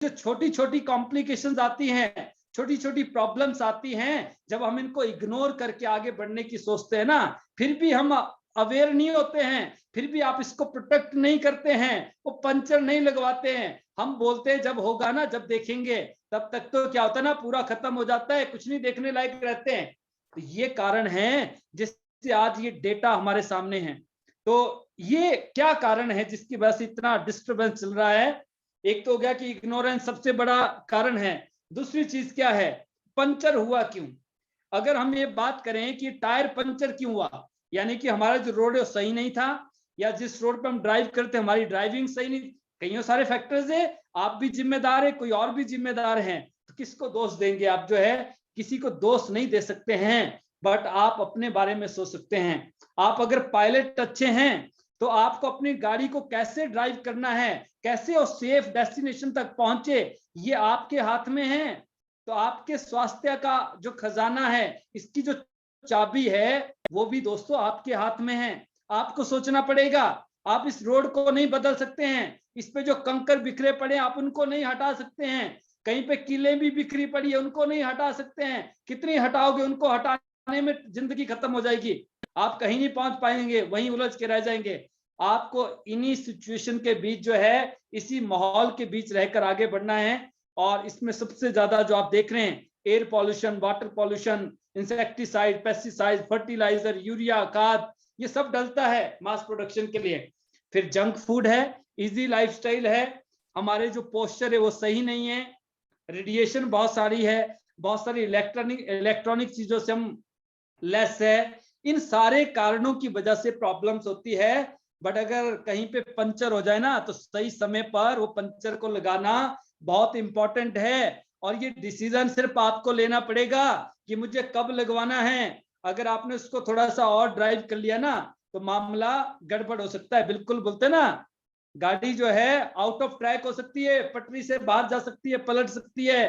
जो छोटी छोटी कॉम्प्लिकेशंस आती हैं, छोटी छोटी प्रॉब्लम्स आती हैं, जब हम इनको इग्नोर करके आगे बढ़ने की सोचते हैं ना, फिर भी हम अवेयर नहीं होते हैं, फिर भी आप इसको प्रोटेक्ट नहीं करते हैं, वो पंचर नहीं लगवाते हैं। हम बोलते हैं जब होगा ना, जब देखेंगे, तब तक तो क्या होता है ना, पूरा खत्म हो जाता है, कुछ नहीं देखने लायक रहते हैं। तो ये कारण है जिससे आज ये डेटा हमारे सामने है। तो ये क्या कारण है जिसकी वजह से इतना डिस्टर्बेंस चल रहा है? एक तो हो गया कि इग्नोरेंस सबसे बड़ा कारण है। दूसरी चीज क्या है, पंचर हुआ क्यों? अगर हम ये बात करें कि टायर पंचर क्यों हुआ, यानी कि हमारा जो रोड है वो सही नहीं था, या जिस रोड पे हम ड्राइव करते हैं हमारी ड्राइविंग सही नहीं, कई सारे फैक्टर्स है। आप भी जिम्मेदार है, कोई और भी जिम्मेदार है, तो किसको दोष देंगे? आप जो है किसी को दोष नहीं दे सकते हैं, बट आप अपने बारे में सोच सकते हैं। आप अगर पायलट अच्छे हैं तो आपको अपनी गाड़ी को कैसे ड्राइव करना है, कैसे वो सेफ डेस्टिनेशन तक पहुंचे, ये आपके हाथ में है। तो आपके स्वास्थ्य का जो खजाना है, इसकी जो चाबी है, वो भी दोस्तों आपके हाथ में है। आपको सोचना पड़ेगा। आप इस रोड को नहीं बदल सकते हैं, इस पे जो कंकर बिखरे पड़े आप उनको नहीं हटा सकते हैं, कहीं पे कीले भी बिखरी पड़ी है उनको नहीं हटा सकते हैं। कितनी हटाओगे, उनको हटाने में जिंदगी खत्म हो जाएगी, आप कहीं नहीं पहुंच पाएंगे, वहीं उलझ के रह जाएंगे। आपको इन्हीं सिचुएशन के बीच जो है, इसी माहौल के बीच रहकर आगे बढ़ना है। और इसमें सबसे ज्यादा जो आप देख रहे हैं, air pollution, water pollution, insecticide, pesticide, fertiliser, urea, खाद, ये सब डलता है मास प्रोडक्शन के लिए। फिर जंक फूड है, इजी लाइफस्टाइल है, हमारे जो पोस्चर है वो सही नहीं है, रेडिएशन बहुत सारी है, बहुत सारी इलेक्ट्रॉनिक चीजों से हम लेस है। इन सारे कारणों की वजह से प्रॉब्लम्स होती है। बट अगर कहीं पे पंचर हो जाए ना, तो सही समय पर वो पंचर को लगाना बहुत इंपॉर्टेंट है। और ये डिसीजन सिर्फ आपको लेना पड़ेगा कि मुझे कब लगवाना है। अगर आपने उसको थोड़ा सा और ड्राइव कर लिया ना, तो मामला गड़बड़ हो सकता है। बिल्कुल बोलते ना, गाड़ी जो है आउट ऑफ ट्रैक हो सकती है, पटरी से बाहर जा सकती है, पलट सकती है,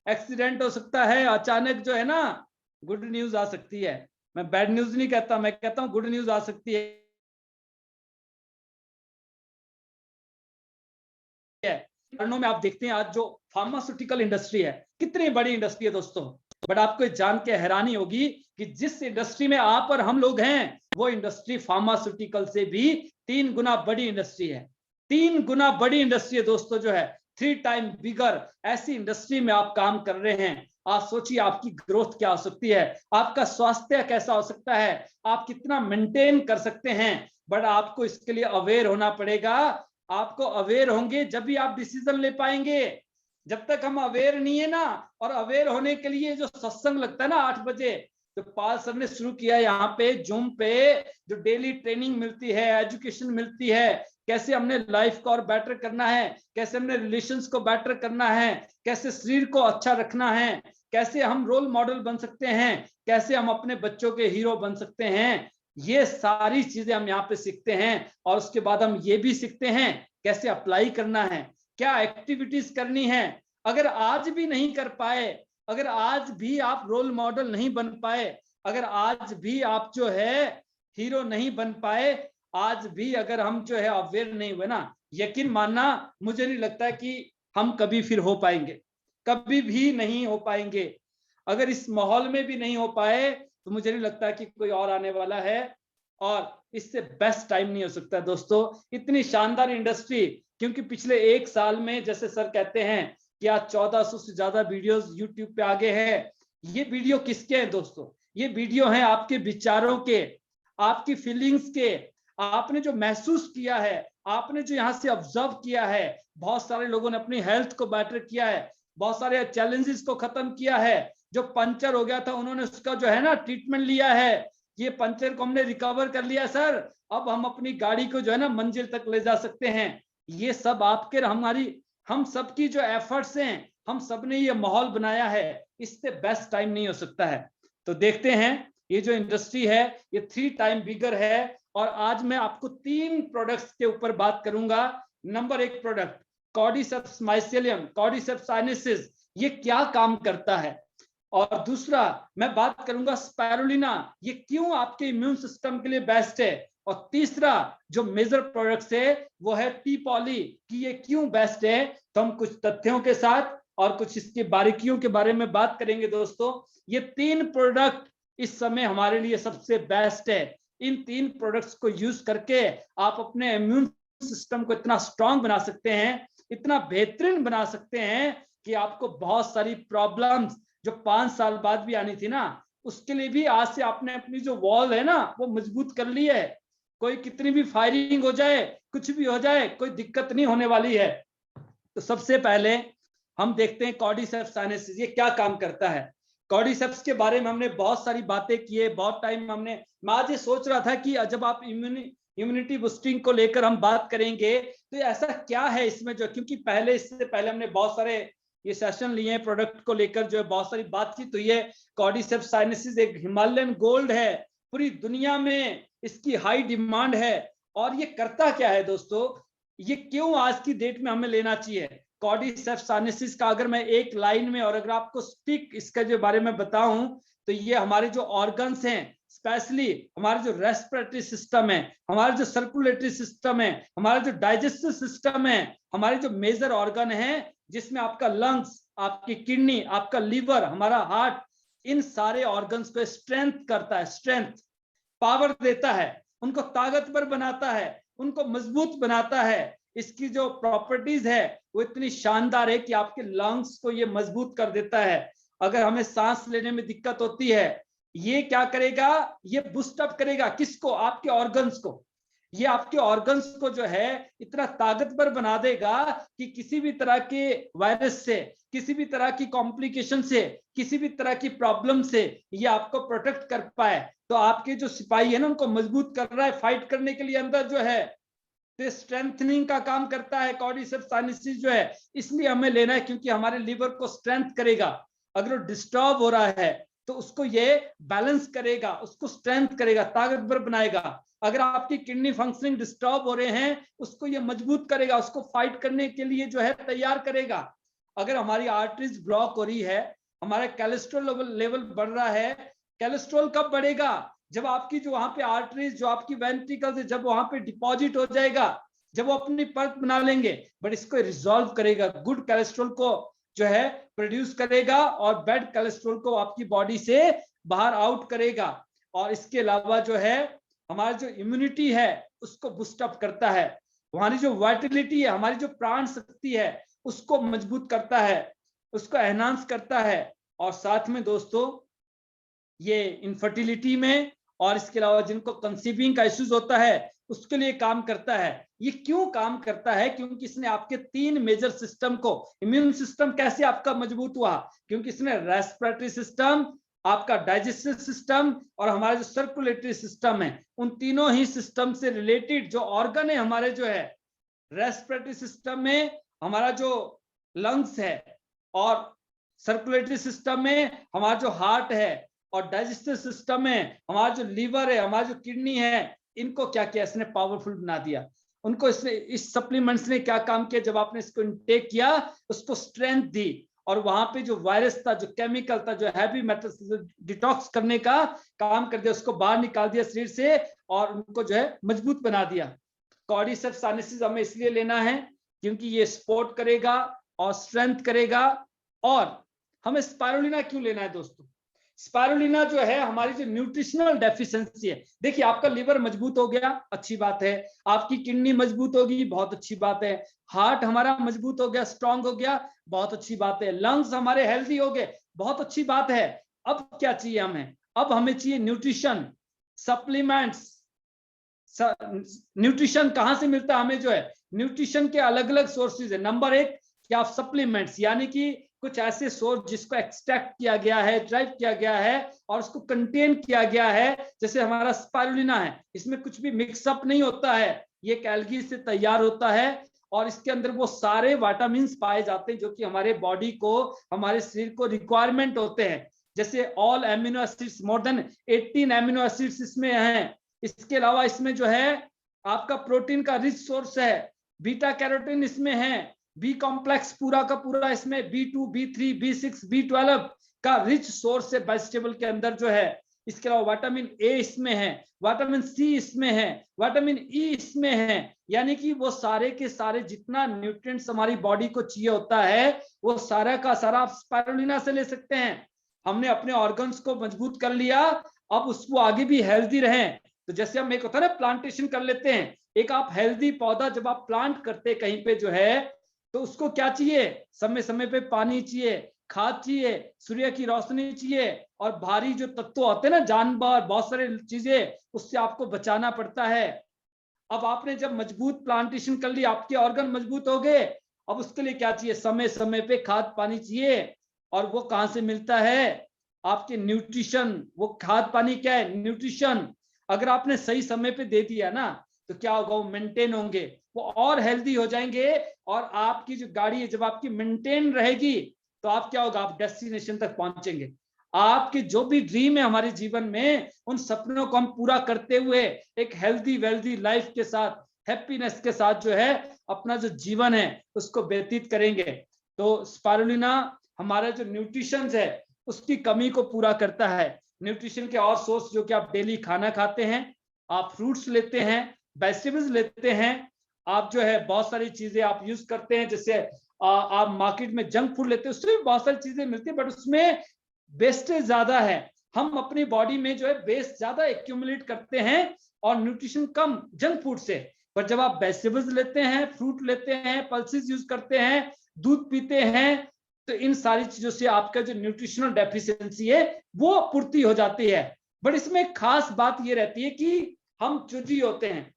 एक्सीडेंट हो सकता है, अचानक जो है ना गुड न्यूज आ सकती है। मैं बैड न्यूज नहीं कहता, मैं कहता हूं गुड न्यूज आ सकती है। कारणों में आप देखते हैं आज जो फार्मास्यूटिकल इंडस्ट्री है, कितनी बड़ी इंडस्ट्री है दोस्तों। बट आपको जान के हैरानी होगी कि जिस इंडस्ट्री में आप और हम लोग हैं, वो इंडस्ट्री फार्मास्यूटिकल से भी 3 गुना बड़ी इंडस्ट्री है। 3 गुना बड़ी इंडस्ट्री है दोस्तों, जो है 3 टाइम बिगर। ऐसी इंडस्ट्री में आप काम कर रहे हैं। आप सोचिए आपकी ग्रोथ क्या हो सकती है, आपका स्वास्थ्य कैसा हो सकता है, आप कितना मेंटेन कर सकते हैं। बट आपको इसके लिए अवेयर होना पड़ेगा। आपको अवेयर होंगे जब भी आप डिसीजन ले पाएंगे। जब तक हम अवेयर नहीं है ना, और अवेयर होने के लिए जो सत्संग लगता है ना 8 बजे, तो पाल सर ने शुरू किया यहाँ पे जूम पे, जो डेली ट्रेनिंग मिलती है, एजुकेशन मिलती है, कैसे हमने लाइफ को और बेटर करना है, कैसे हमने रिलेशंस को बेटर करना है, कैसे शरीर को अच्छा रखना है, कैसे हम रोल मॉडल बन सकते हैं, कैसे हम अपने बच्चों के हीरो बन सकते हैं। ये सारी चीजें हम यहाँ पे सीखते हैं। और उसके बाद हम ये भी सीखते हैं कैसे अप्लाई करना है, क्या एक्टिविटीज करनी है। अगर आज भी नहीं कर पाए, अगर आज भी आप रोल मॉडल नहीं बन पाए, अगर आज भी आप जो है हीरो नहीं बन पाए, आज भी अगर हम जो है अवेयर नहीं हुए ना, यकीन मानना मुझे नहीं लगता कि हम कभी फिर हो पाएंगे, कभी भी नहीं हो पाएंगे। अगर इस माहौल में भी नहीं हो पाए, तो मुझे नहीं लगता कि कोई और आने वाला है। और इससे बेस्ट टाइम नहीं हो सकता दोस्तों। इतनी शानदार इंडस्ट्री, क्योंकि पिछले 1 साल में जैसे सर कहते हैं कि आज 1400 से ज्यादा वीडियोस यूट्यूब पे आगे हैं। ये वीडियो किसके हैं दोस्तों? ये वीडियो है आपके विचारों के, आपकी फीलिंग्स के। आपने जो महसूस किया है, आपने जो यहाँ से ऑब्जर्व किया है, बहुत सारे लोगों ने अपनी हेल्थ को बेटर किया है, बहुत सारे चैलेंजेस को खत्म किया है। जो पंचर हो गया था उन्होंने उसका जो है ना ट्रीटमेंट लिया है, ये पंचर को हमने रिकवर कर लिया सर, अब हम अपनी गाड़ी को जो है ना मंजिल तक ले जा सकते हैं। ये सब आपके हमारी हम सबकी जो एफर्ट्स हैं, हम सब ने ये माहौल बनाया है। इससे बेस्ट टाइम नहीं हो सकता है। तो देखते हैं, ये जो इंडस्ट्री है ये 3 टाइम बिगर है। और आज मैं आपको 3 प्रोडक्ट्स के ऊपर बात करूंगा। Number 1 product cordyceps mycelium, cordyceps sinensis, ये क्या काम करता है। और दूसरा मैं बात करूंगा स्पाइरुलिना, ये क्यों आपके इम्यून सिस्टम के लिए बेस्ट है। और तीसरा जो मेजर प्रोडक्ट्स है वो है टी पॉली, कि ये क्यों बेस्ट है। तो हम कुछ तथ्यों के साथ और कुछ इसकी बारीकियों के बारे में बात करेंगे दोस्तों। ये 3 प्रोडक्ट इस समय हमारे लिए सबसे बेस्ट है। इन 3 प्रोडक्ट्स को यूज करके आप अपने इम्यून सिस्टम को इतना स्ट्रांग बना सकते हैं, इतना बेहतरीन बना सकते हैं कि आपको बहुत सारी प्रॉब्लम्स जो 5 साल बाद भी आनी थी ना, उसके लिए भी आज से आपने अपनी जो वॉल है ना वो मजबूत कर ली है। कोई कितनी भी फायरिंग हो जाए, कुछ भी हो जाए, कोई दिक्कत नहीं होने वाली है। तो सबसे पहले हम देखते हैं कॉर्डिसेप्स साइनेसिस ये क्या काम करता है। कॉर्डिसेप्स के बारे में हमने बहुत सारी बातें की है, बहुत टाइम हमने, मैं आज ये सोच रहा था कि जब आप इम्यूनिटी बूस्टिंग को लेकर हम बात करेंगे तो ऐसा क्या है इसमें जो, क्योंकि इससे पहले हमने बहुत सारे ये सेशन लिए हैं प्रोडक्ट को लेकर, जो है बहुत सारी बातचीत हुई है। कॉर्डिसेप्स साइनेसिस एक हिमालयन गोल्ड है, पूरी दुनिया में इसकी हाई डिमांड है। और ये करता क्या है दोस्तों, ये क्यों आज की डेट में हमें लेना चाहिए कॉर्डिसेप्स साइनेसिस का। अगर मैं एक लाइन में और अगर आपको स्टिक इसके जो बारे में बताऊं तो ये हमारे जो ऑर्गन्स हैं, स्पेशली हमारे जो रेस्पिरेटरी सिस्टम है, हमारे जो सर्कुलेटरी सिस्टम है, हमारा जो डाइजेस्टिव सिस्टम है, हमारे जो मेजर ऑर्गन है जिसमें आपका लंग्स, आपकी किडनी, आपका लीवर, हमारा हार्ट, इन सारे ऑर्गन्स को स्ट्रेंथ करता है, स्ट्रेंथ, पावर देता है, उनको ताकतवर बनाता है, उनको मजबूत बनाता है। इसकी जो प्रॉपर्टीज है वो इतनी शानदार है कि आपके लंग्स को ये मजबूत कर देता है। अगर हमें सांस लेने में दिक्कत होती है, ये क्या करेगा, ये बूस्ट अप करेगा किसको, आपके ऑर्गन्स को। ये आपके ऑर्गन्स को जो है इतना ताकतवर बना देगा कि किसी भी तरह के वायरस से, किसी भी तरह की कॉम्प्लिकेशन से, किसी भी तरह की प्रॉब्लम से ये आपको प्रोटेक्ट कर पाए। तो आपके जो सिपाही है ना उनको मजबूत कर रहा है फाइट करने के लिए अंदर जो है, तो स्ट्रेंथनिंग का काम करता है कॉर्डिसेप्स साइनेसिस जो है। इसलिए हमें लेना है क्योंकि हमारे लीवर को स्ट्रेंथ करेगा। अगर वो डिस्टर्ब हो रहा है तो उसको ये बैलेंस करेगा, उसको स्ट्रेंथ करेगा, ताकतवर बनाएगा। अगर आपकी किडनी फंक्शनिंग डिस्टर्ब हो रहे हैं उसको ये मजबूत करेगा, उसको फाइट करने के लिए जो है तैयार करेगा। अगर हमारी आर्टरीज ब्लॉक हो रही है, हमारा कोलेस्ट्रॉल लेवल बढ़ रहा है, कोलेस्ट्रॉल कब बढ़ेगा, जब आपकी जो वहां पे आर्टरीज, जो आपकी वेंट्रिकल्स है, जब वहां पे डिपॉजिट हो जाएगा, जब वो अपनी परत बना लेंगे, बट इसको रिजॉल्व करेगा, गुड कोलेस्ट्रॉल को जो है प्रोड्यूस करेगा और बैड कोलेस्ट्रॉल को आपकी बॉडी से बाहर आउट करेगा। और इसके अलावा जो है हमारी जो इम्यूनिटी है उसको बूस्ट अप करता है, हमारी जो वाइटलिटी है, हमारी जो प्राण शक्ति है उसको मजबूत करता है, उसको एनहांस करता है। और साथ में दोस्तों ये इनफर्टिलिटी में और इसके अलावा जिनको कंसीविंग का इश्यूज होता है उसके लिए काम करता है। ये क्यों काम करता है, क्योंकि इसने आपके 3 मेजर सिस्टम को, इम्यून सिस्टम कैसे आपका मजबूत हुआ, क्योंकि इसने रेस्पिरेटरी सिस्टम, आपका डाइजेस्टिव सिस्टम और हमारा जो सर्कुलेटरी सिस्टम है, उन तीनों ही सिस्टम से रिलेटेड जो ऑर्गन है हमारे जो है, रेस्पिरेटरी सिस्टम में हमारा जो लंग्स है और सर्कुलेटरी सिस्टम में हमारा जो हार्ट है और डाइजेस्टिव सिस्टम में हमारा जो लीवर है, हमारा जो किडनी है, इनको क्या किया इसने, पावरफुल बना दिया। उनको इसने, इस सप्लीमेंट्स ने क्या काम किया, जब आपने इसको इनटेक किया उसको स्ट्रेंथ दी और वहां पे जो वायरस था, जो केमिकल था, जो हैवी मेटल्स डिटॉक्स करने का काम कर दिया, उसको बाहर निकाल दिया शरीर से और उनको जो है मजबूत बना दिया। कॉर्डिसेप्स साइनेसिस हमें इसलिए लेना है क्योंकि ये सपोर्ट करेगा और स्ट्रेंथ करेगा। और हमें स्पाइरुलिना क्यों लेना है दोस्तों, स्पाइरुलिना जो है हमारी जो न्यूट्रिशनल डेफिशिएंसी है, देखिए आपका लिवर मजबूत हो गया, अच्छी बात है, आपकी किडनी मजबूत होगी, बहुत अच्छी बात है, हार्ट हमारा मजबूत हो गया, स्ट्रांग हो गया, बहुत अच्छी बात है, लंग्स हमारे हेल्दी हो गए, बहुत अच्छी बात है। अब क्या चाहिए हमें, अब हमें चाहिए न्यूट्रिशन, सप्लीमेंट्स। न्यूट्रिशन कहां से मिलता है हमें, जो है न्यूट्रिशन के अलग अलग सोर्सेज है। नंबर 1 कि आप सप्लीमेंट्स, यानी कि कुछ ऐसे सोर्स जिसको एक्सट्रैक्ट किया गया है, ड्राइव किया गया है और उसको कंटेन किया गया है, जैसे हमारा स्पाइरुलिना है, इसमें कुछ भी मिक्सअप नहीं होता है, ये एक एल्गी से तैयार होता है और इसके अंदर वो सारे विटामिन पाए जाते हैं जो कि हमारे बॉडी को, हमारे शरीर को रिक्वायरमेंट होते हैं। जैसे all amino acids, more than 18 amino acids इसमें हैं। इसके अलावा इसमें जो है आपका प्रोटीन का रिच सोर्स है, बीटा कैरोटीन इसमें है, बी कॉम्प्लेक्स पूरा का पूरा इसमें B2, B3, B6, B12 का रिच सोर्स है वेजिटेबल के अंदर जो है। इसके अलावा विटामिन ए इसमें है, विटामिन सी इसमें है, विटामिन ई इसमें है। यानी कि वो सारे के सारे जितना न्यूट्रिएंट्स हमारी बॉडी को चाहिए होता है वो सारा का सारा आप स्पाइरुलिना से ले सकते हैं। हमने अपने ऑर्गन्स को मजबूत कर लिया, अब उसको आगे भी हेल्दी रहें। तो जैसे हम एक होता है ना प्लांटेशन कर लेते हैं, एक आप हेल्दी पौधा जब आप प्लांट करते कहीं पे जो है तो उसको क्या चाहिए, समय समय पे पानी चाहिए, खाद चाहिए, सूर्य की रोशनी चाहिए, और भारी जो तत्व होते हैं ना, जानवर, बहुत सारे चीजें, उससे आपको बचाना पड़ता है। अब आपने जब मजबूत प्लांटेशन कर ली, आपके ऑर्गन मजबूत हो गए, अब उसके लिए क्या चाहिए, समय समय पे खाद पानी चाहिए। और वो कहां से मिलता है, आपके न्यूट्रिशन। वो खाद पानी क्या है, न्यूट्रिशन। अगर आपने सही समय पे दे दिया ना तो क्या होगा, वो मेंटेन होंगे, वो और हेल्दी हो जाएंगे। और आपकी जो गाड़ी है जब आपकी मेंटेन रहेगी तो आप क्या होगा, आप डेस्टिनेशन तक पहुंचेंगे। आपके जो भी ड्रीम है हमारे जीवन में, उन सपनों को हम पूरा करते हुए एक हेल्दी वेल्दी लाइफ के साथ, हैप्पीनेस के साथ जो है अपना जो जीवन है उसको व्यतीत करेंगे। तो स्पाइरुलिना हमारा जो न्यूट्रिशन है उसकी कमी को पूरा करता है। न्यूट्रिशन के और सोर्स जो कि आप डेली खाना खाते हैं, आप फ्रूट्स लेते हैं, वेजिटेबल्स लेते हैं, आप जो है बहुत सारी चीजें आप यूज करते हैं। जैसे आप मार्केट में जंक फूड लेते हैं, उससे भी बहुत सारी चीजें मिलती है बट उसमें वेस्टेज ज्यादा है। हम अपनी बॉडी में जो है वेस्ट ज्यादा एक्यूमुलेट करते हैं और न्यूट्रिशन कम जंक फूड से। पर जब आप वेजिटेबल्स लेते हैं, फ्रूट लेते हैं, पल्सेस यूज करते हैं, दूध पीते हैं, तो इन सारी चीजों से आपका जो न्यूट्रिशनल डेफिशिएंसी है वो पूर्ति हो जाती है। बट इसमें खास बात ये रहती है कि हम चूजी होते हैं,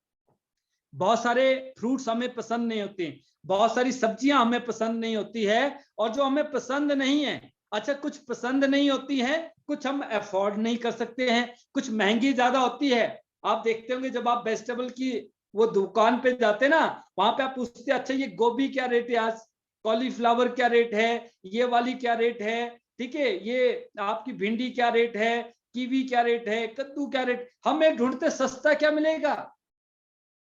बहुत सारे फ्रूट्स हमें पसंद नहीं होते, बहुत सारी सब्जियां हमें पसंद नहीं होती है, और जो हमें पसंद नहीं है, अच्छा कुछ पसंद नहीं होती है, कुछ हम अफोर्ड नहीं कर सकते हैं, कुछ महंगी ज्यादा होती है। आप देखते होंगे जब आप वेजिटेबल की वो दुकान पे जाते ना, वहां पे आप पूछते हैं अच्छा ये गोभी क्या रेट है आज, कॉलीफ्लावर क्या रेट है, ये वाली क्या रेट है, ठीक है, ये आपकी भिंडी क्या रेट है, कीवी क्या रेट है, कद्दू क्या रेट। हमें ढूंढते सस्ता क्या मिलेगा,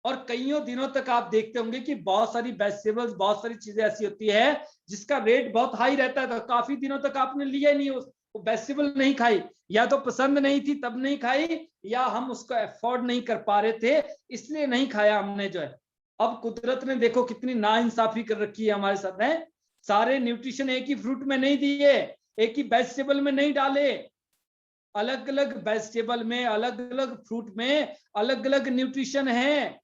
और कईयों दिनों तक आप देखते होंगे कि बहुत सारी वेजिटेबल्स, बहुत सारी चीजें ऐसी होती है जिसका रेट बहुत हाई रहता है, तो काफी दिनों तक आपने लिया ही नहीं, वो वेजिटेबल नहीं खाई, या तो पसंद नहीं थी तब नहीं खाई, या हम उसको अफोर्ड नहीं कर पा रहे थे इसलिए नहीं खाया हमने जो है। अब कुदरत ने देखो कितनी नाइंसाफी कर रखी है हमारे साथ है, सारे न्यूट्रिशन एक ही फ्रूट में नहीं दिए, एक ही वेजिटेबल में नहीं डाले, अलग अलग वेजिटेबल में, अलग अलग फ्रूट में अलग अलग न्यूट्रिशन है।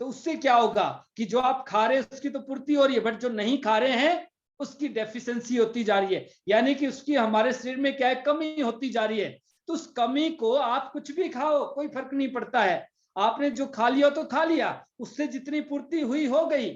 तो उससे क्या होगा कि जो आप खा रहे हैं उसकी तो पूर्ति हो रही है, बट जो नहीं खा रहे हैं उसकी डेफिशिएंसी होती जा रही है, यानी कि उसकी हमारे शरीर में क्या है, कमी होती जा रही है। तो उस कमी को आप कुछ भी खाओ कोई फर्क नहीं पड़ता है, आपने जो खा लिया तो खा लिया, उससे जितनी पूर्ति हुई हो गई।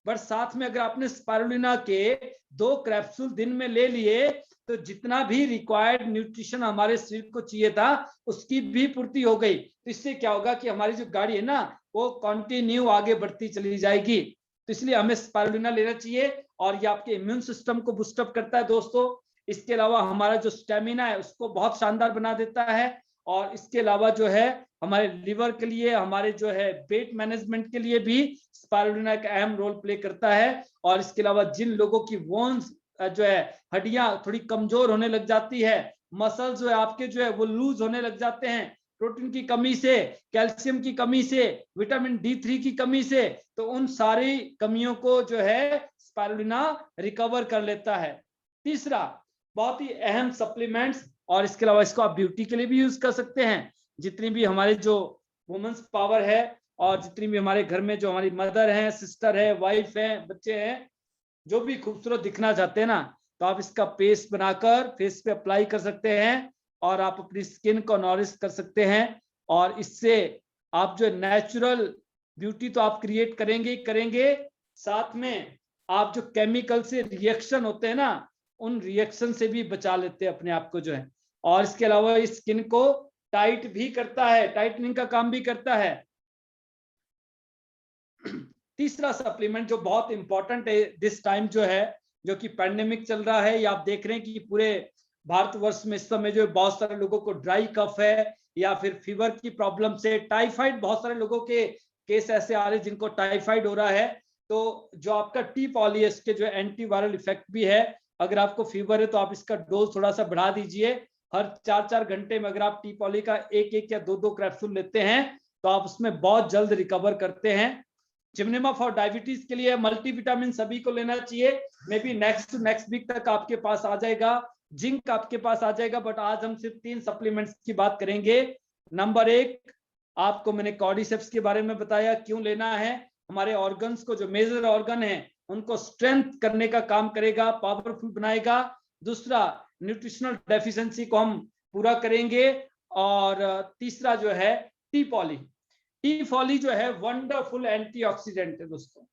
बट साथ में अगर आपने स्पाइरुलिना के 2 कैप्सूल दिन में ले लिए तो जितना भी रिक्वायर्ड न्यूट्रिशन हमारे शरीर को चाहिए था उसकी भी पूर्ति हो गई। तो इससे क्या होगा कि हमारी जो गाड़ी है ना वो कंटिन्यू आगे बढ़ती चली जाएगी। तो इसलिए हमें स्पाइरुलिना लेना चाहिए, और ये आपके इम्यून सिस्टम को बूस्टअप करता है दोस्तों। इसके अलावा हमारा जो स्टेमिना है उसको बहुत शानदार बना देता है, और इसके अलावा जो है हमारे लिवर के लिए, हमारे जो है वेट मैनेजमेंट के लिए भी स्पाइरुलिना एक अहम रोल प्ले करता है। और इसके अलावा जिन लोगों की बोन्स जो है, हड्डियां थोड़ी कमजोर होने लग जाती है, मसल जो है आपके जो है वो लूज होने लग जाते हैं प्रोटीन की कमी से, कैल्शियम की कमी से, विटामिन D3 की कमी से, तो उन सारी कमियों को जो है स्पाइरुलिना रिकवर कर लेता है। तीसरा बहुत ही अहम सप्लीमेंट्स, और इसके अलावा इसको आप ब्यूटी के लिए भी यूज कर सकते हैं। जितनी भी हमारे जो वुमेन्स पावर है, और जितनी भी हमारे घर में जो हमारी मदर है, सिस्टर है, वाइफ है, बच्चे हैं, जो भी खूबसूरत दिखना चाहते हैं ना, तो आप इसका पेस्ट बनाकर फेस पे अप्लाई कर सकते हैं, और आप अपनी स्किन को नॉरिश कर सकते हैं। और इससे आप जो नेचुरल ब्यूटी तो आप क्रिएट करेंगे करेंगे, साथ में आप जो केमिकल से रिएक्शन होते हैं ना, उन रिएक्शन से भी बचा लेते हैं अपने आप को जो है। और इसके अलावा इस स्किन को टाइट भी करता है, टाइटनिंग का काम भी करता है। तीसरा सप्लीमेंट जो बहुत इंपॉर्टेंट है दिस टाइम जो है, जो कि पैंडेमिक चल रहा है, या आप देख रहे हैं कि पूरे भारतवर्ष में इस समय जो बहुत सारे लोगों को ड्राई कफ है, या फिर फीवर की प्रॉब्लम से, टाइफाइड, बहुत सारे लोगों के केस ऐसे आ रहे हैं जिनको टाइफाइड हो रहा है। तो जो आपका टी पॉलीएस के जो एंटीवायरल इफेक्ट भी है, अगर आपको फीवर है तो आप इसका डोज थोड़ा सा बढ़ा दीजिए, हर 4-4 घंटे में अगर आप टी पॉली का 1-1 या 2-2 कैप्सूल लेते हैं तो आप उसमें बहुत जल्द रिकवर करते हैं। जिम्नेमा फॉर डायबिटीज के लिए मल्टीविटामिन सभी को लेना चाहिए, मे बी नेक्स्ट वीक तक आपके पास आ जाएगा, जिंक आपके पास आ जाएगा, बट आज हम सिर्फ 3 सप्लीमेंट्स की बात करेंगे। नंबर 1, आपको मैंने कॉर्डिसेप्स के बारे में बताया क्यों लेना है। हमारे ऑर्गन्स को, जो मेजर ऑर्गन है, उनको स्ट्रेंथ करने का काम करेगा, पावरफुल बनाएगा। दूसरा, न्यूट्रिशनल डेफिशिएंसी को हम पूरा करेंगे। और तीसरा जो है टी पॉली। टी पॉली जो है वंडरफुल एंटीऑक्सीडेंट है दोस्तों,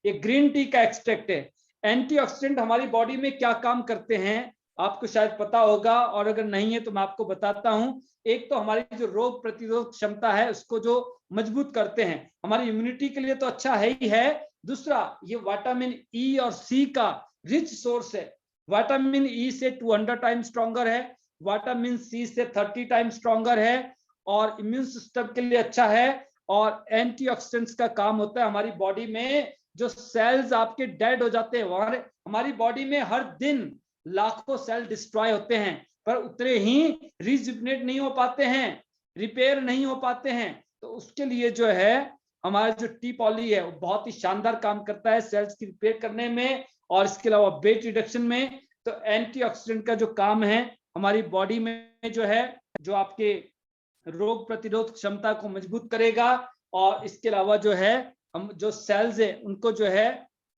ये ग्रीन टी का एक्सट्रैक्ट है। एंटीऑक्सीडेंट हमारी बॉडी में क्या काम करते हैं आपको शायद पता होगा, और अगर नहीं है तो मैं आपको बताता हूं। एक तो हमारी जो रोग प्रतिरोधक क्षमता है उसको जो मजबूत करते हैं, हमारी इम्यूनिटी के लिए तो अच्छा है ही है। दूसरा, ये विटामिन ई और सी का रिच सोर्स है। विटामिन ई से 200 टाइम्स स्ट्रॉन्गर है, विटामिन सी से 30 टाइम्स स्ट्रॉन्गर है, और इम्यून सिस्टम के लिए अच्छा है। और एंटीऑक्सीडेंट्स का काम होता है हमारी बॉडी में, जो सेल्स आपके डेड हो जाते हैं, हमारी बॉडी में हर दिन लाखों सेल डिस्ट्रॉय होते हैं, पर उतने ही रिजुविनेट नहीं हो पाते हैं, रिपेयर नहीं हो पाते हैं। तो उसके लिए जो है हमारा जो टी पॉली है वो बहुत ही शानदार काम करता है सेल्स की रिपेयर करने में, और इसके अलावा वेट रिडक्शन में। तो एंटीऑक्सीडेंट का जो काम है हमारी बॉडी में जो है, जो आपके रोग प्रतिरोध क्षमता को मजबूत करेगा, और इसके अलावा जो है हम जो सेल्स है उनको जो है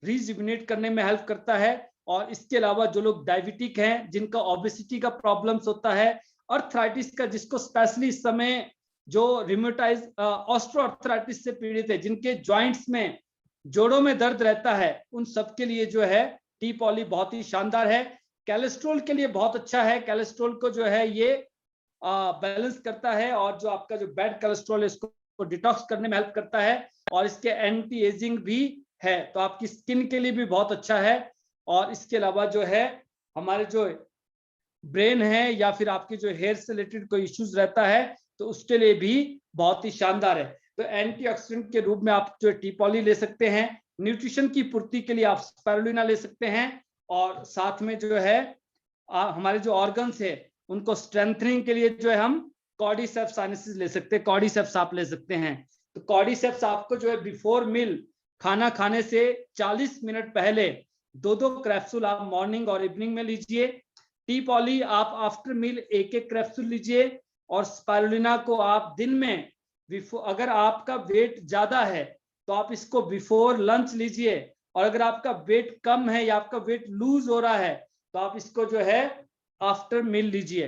रिजुविनेट करने में हेल्प करता है। और इसके अलावा जो लोग डायबिटिक हैं, जिनका ओबेसिटी का प्रॉब्लम्स होता है, अर्थराइटिस का, जिसको स्पेशली इस समय जो रिमोटाइज ऑस्ट्रोआर्थराइटिस से पीड़ित है, जिनके जॉइंट्स में, जोड़ों में दर्द रहता है, उन सब के लिए जो है टी पॉली बहुत ही शानदार है। कोलेस्ट्रॉल के लिए बहुत अच्छा है, कोलेस्ट्रॉल को जो है ये बैलेंस करता है, और जो आपका जो बैड कोलेस्ट्रॉल है इसको डिटॉक्स करने में हेल्प करता है, और इसके एंटी एजिंग भी है, तो आपकी स्किन के लिए भी बहुत अच्छा है। और इसके अलावा जो है हमारे जो ब्रेन है या फिर आपके जो हेयर से रिलेटेड कोई इश्यूज रहता है तो उसके लिए भी बहुत ही शानदार है। तो एंटीऑक्सीडेंट के रूप में आप जो टी पॉली ले सकते हैं, न्यूट्रिशन की पूर्ति के लिए आप स्पाइरुलिना ले सकते हैं, और साथ में जो है हमारे जो ऑर्गन्स है उनको स्ट्रेंथनिंग के लिए जो है हम कॉर्डिसेप्स साइनेसिस ले सकते हैं, कॉर्डिसेप्स आप ले सकते हैं। तो कॉर्डिसेप्स आपको जो है बिफोर मील, खाना खाने से 40 मिनट पहले 2-2 कैप्सूल आप मॉर्निंग और इवनिंग में लीजिए। टी पॉली आप आफ्टर मील 1-1 कैप्सूल लीजिए, और स्पाइरुलिना को आप दिन में, अगर आपका वेट ज्यादा है तो आप इसको बिफोर लंच लीजिए, और अगर आपका वेट कम है या आपका वेट लूज हो रहा है तो आप इसको जो है आफ्टर मील लीजिए,